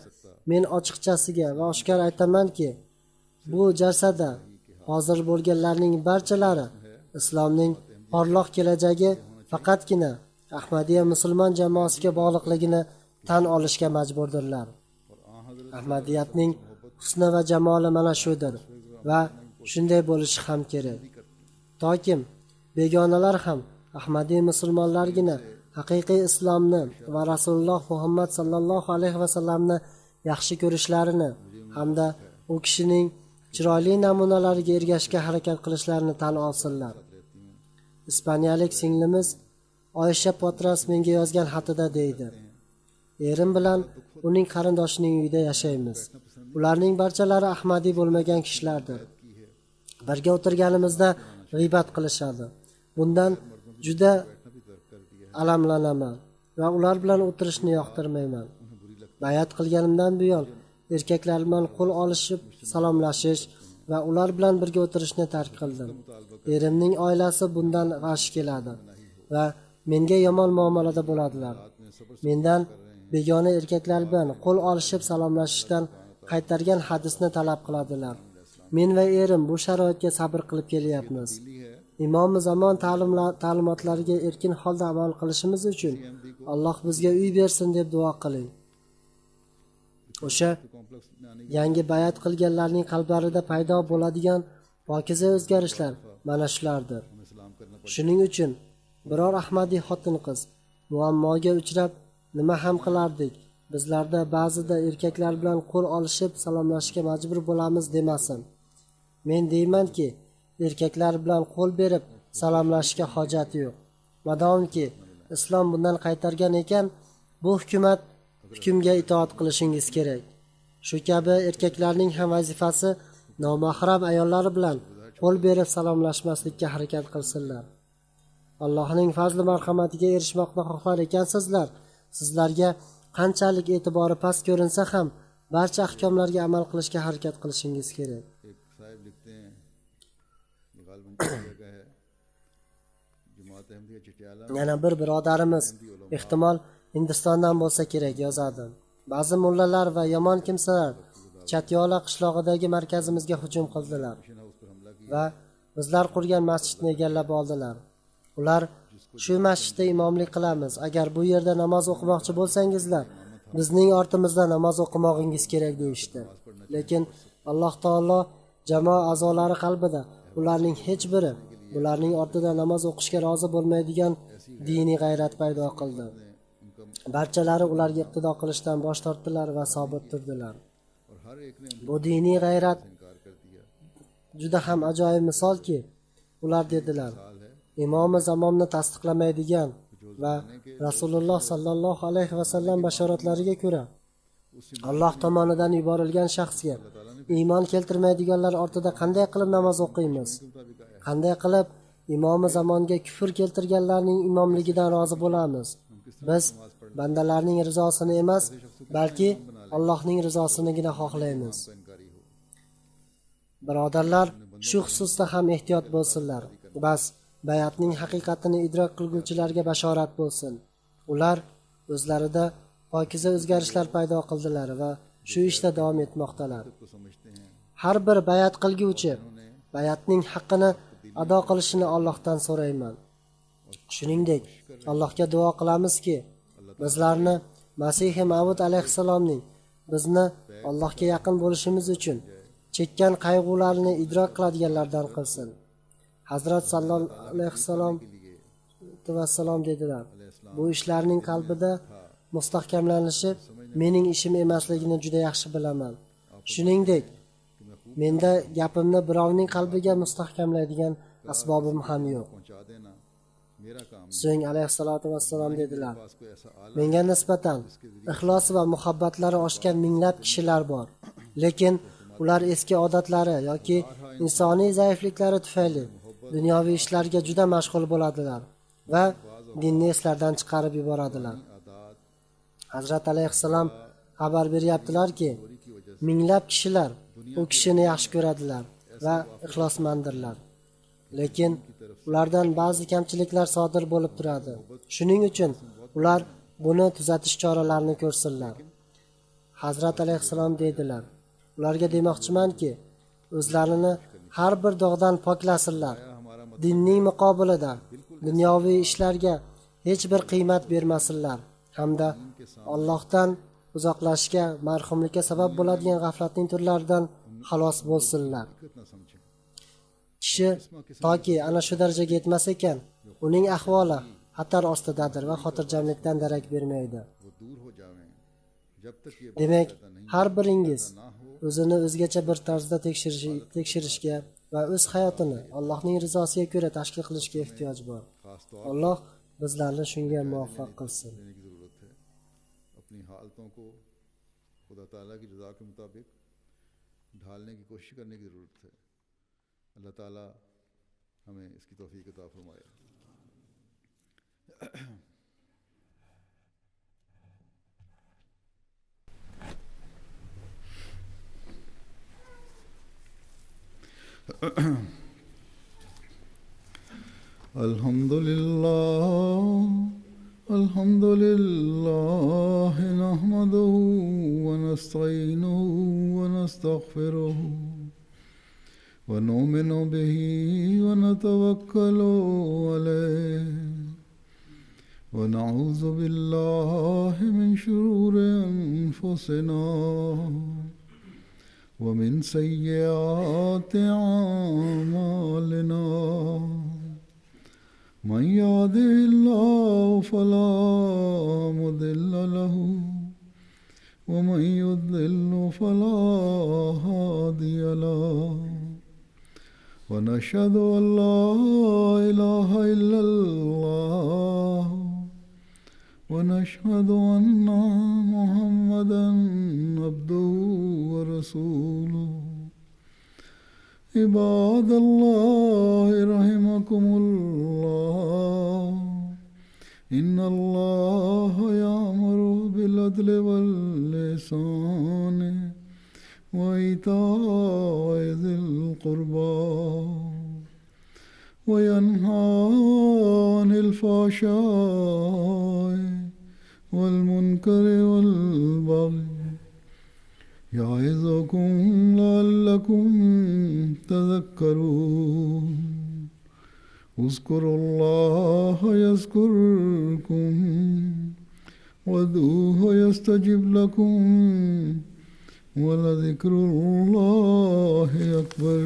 men ochiqchasiga va oshkor aytamanki, bu jalsada hozir bo'lganlarning barchalari islomning porloq kelajagi faqatgina Ahmadiyya musulmon jamoasiga bog'liqligini tan olishga majburdirlar. Ahmadiyatning husni va jamoli mana shudir va shunday bo'lishi ham kerak. Tokim begonalar ham Ahmadiy musulmonlargina haqiqiy islomni va Rasululloh Muhammad sallallohu alayhi va sallamni yaxshi ko'rishlarini hamda u kishining chiroyli namunalariga ergashishga harakat qilishlarini tan olsinlar. Ispaniyalik singlimiz Oysha Potras menga yozgan xatida deydi: Erim bilan uning qarindoshining uyida yashaymiz. Ularning barchalari Ahmadiy bo'lmagan kishilardir. Birga o'tirganimizda g'iybat qilishadi. Bundan juda alamlanaman va ular bilan o'tirishni yoqtirmayman. Bayat qilganimdan buyon erkaklar bilan qo'l olishib salomlashish va ular bilan birga o'tirishni tark qildim. Erimning oilasi bundan g'ash keladi va menga yomon muomalada bo'ladilar. Mendan begona erkaklar bilan qo'l olishib salomlashishdan qaytargan hadisni talab qiladilar. Men va erim bu sharoitga sabr qilib kelyapmiz. Imomi zamon ta'limotlariga erkin holda amal qilishimiz uchun Alloh bizga uy bersin deb duo qiling. O'sha yangi bayat qilganlarning qalblarida paydo bo'ladigan pokiza o'zgarishlar mana shulardir. Shuning uchun biror Ahmadiy xotin-qiz muammoga uchrab nima ham qilardik? Bizlarda ba'zida erkaklar bilan qo'l olishib salomlashishga majbur bo'lamiz demasin. Men deymanki, erkaklar bilan qo'l berib salomlashishga hojat yo'q. Madomki islom bundan qaytargan ekan, bu hukmga itoat qilishingiz kerak. Shu kabi erkaklarning ham vazifasi nomahram ayollari bilan qo'l berib salomlashmaslikka harakat qilsinlar. Allohning fazli marhamatiga erishmoqni xohlar ekansizlar, sizlarga qanchalik e'tibori past ko'rinsa ham barcha ahkomlarga amal qilishga harakat qilishingiz kerak. Yana bir birodarimiz, ehtimol Hindistondan bo'lsa kerak, yozadi. Ba'zi mullalar va yomon kimsalar Chatyola qishlog'idagi markazimizga hujum qildilar va bizlar qurgan masjidni egallab oldilar. Ular shu masjidda imomlik qilamiz. Agar bu yerda namoz o'qimoqchi bo'lsangizlar, bizning ortimizda namoz o'qimog'ingiz kerak deyishdi. Lekin Alloh taolo jamoa a'zolari qalbida ularning hech biri ularning ortida namoz o'qishga rozi bo'lmaydigan diniy g'ayrat paydo qildi. Barchalari ularga iqtido qilishdan bosh tortdilar va sobit turdilar. Bu diniy g'ayrat juda ham ajoyib misolki, ular dedilar: Imomi zamonni tasdiqlamaydigan va Rasululloh sallallohu alayhi va sallam bashoratlariga ko'ra Alloh tomonidan yuborilgan shaxsga iymon keltirmaydiganlar ortida qanday qilib namoz o'qiymiz? Qanday qilib imomi zamonga kufr keltirganlarning imomligidan rozi bo'lamiz? Biz bandalarning rizosini emas, balki Allohning rizosinigina xohlaymiz. Birodarlar, shu xususda ham ehtiyot bo'lsinlar. Bas, bayatning haqiqatini idrok qilguvchilarga bashorat bo'lsin. Ular o'zlarida pokiza o'zgarishlar paydo qildilar va shu ishda davom etmoqdalar. Har bir bayat qilguvchi bayatning haqqini ado qilishini Allohdan so'rayman. Shuningdek, Allohga duo qilamizki, bizlarni Masih Mavud alayhisalomning bizni Allohga yaqin bo'lishimiz uchun chekkan qayg'ularni idrok qiladiganlardan qilsin. Hazrat sallallohu alayhi vasallam dedilar: bu ishlarning qalbida mustahkamlanishi mening ishim emasligini juda yaxshi bilaman. Shuningdek, menda gapimni birovning qalbiga mustahkamlaydigan asbobim ham yo'q. पहुंचा देना मेरा काम So'ng alayhisolatu vassalom dedilar: menga nisbatan ixlos va muhabbatlari oshgan minglab kishilar bor, lekin ular eski odatlari yoki insoniy zaifliklari tufayli dunyoviy ishlarga juda mashg'ul bo'ladilar va dinni eslardan chiqarib yuboradilar. आदात Hazrat alayhissalom xabar beryaptilar-ki, minglab kishilar u kishini yaxshi ko'radilar va ixlosmandirlar. Lekin ulardan ba'zi kamchiliklar sodir bo'lib turadi. Shuning uchun ular buni tuzatish choralarini ko'rsinlar. Hazrat alayhissalom dedilar: ularga demoqchimanki, o'zlarini har bir dog'dan poklasinlar. Dinning muqobilida dunyoviy ishlarga hech bir qiymat bermasinlar hamda Allohdan uzoqlashishga, marhumlikka sabab bo'ladigan g'aflatning turlaridan xalos bo'lsinlar. न समझे Kishi toki ana shu darajaga yetmas ekan, uning ahvoli xatar ostidadir va xotirjamlikdan darak bermaydi. वो दूर हो जावें जब तक ये Demak, har biringiz o'zini o'zgacha bir tarzda tekshirishga va o'z hayotini Allohning rizosiga ko'ra tashkil qilishga ehtiyoj bor. खास तौर Alloh bizlarni shunga muvaffaq qilsin. देने की ज़रूरत है। अपनी हालतों को खुदा ताला की रज़ा के मुताबिक ढालने की कोशिश करने की ज़रूरत है। अल्लाह ताला हमें इसकी तौफीक अता फरमाए। الحمد لله نحمده ونستعينه ونستغفره ونؤمن به ونتوكل عليه ونعوذ بالله من شرور أنفسنا ومن سيئات أعمالنا من يهده الله فلا مضل له ومن يضلل فلا هادي له ونشهد أن لا إله إلا الله ونشهد أن محمدا عبده ورسوله عباد الله رحمكم الله إن الله يأمر بالعدل والإحسان وإيتاء ذي القربى وينهى عن الفحشاء والمنكر والبغي يعظكم لعلكم تذكرون اذكروا الله يذكركم وادعوه يستجب لكم ولذكر الله أكبر.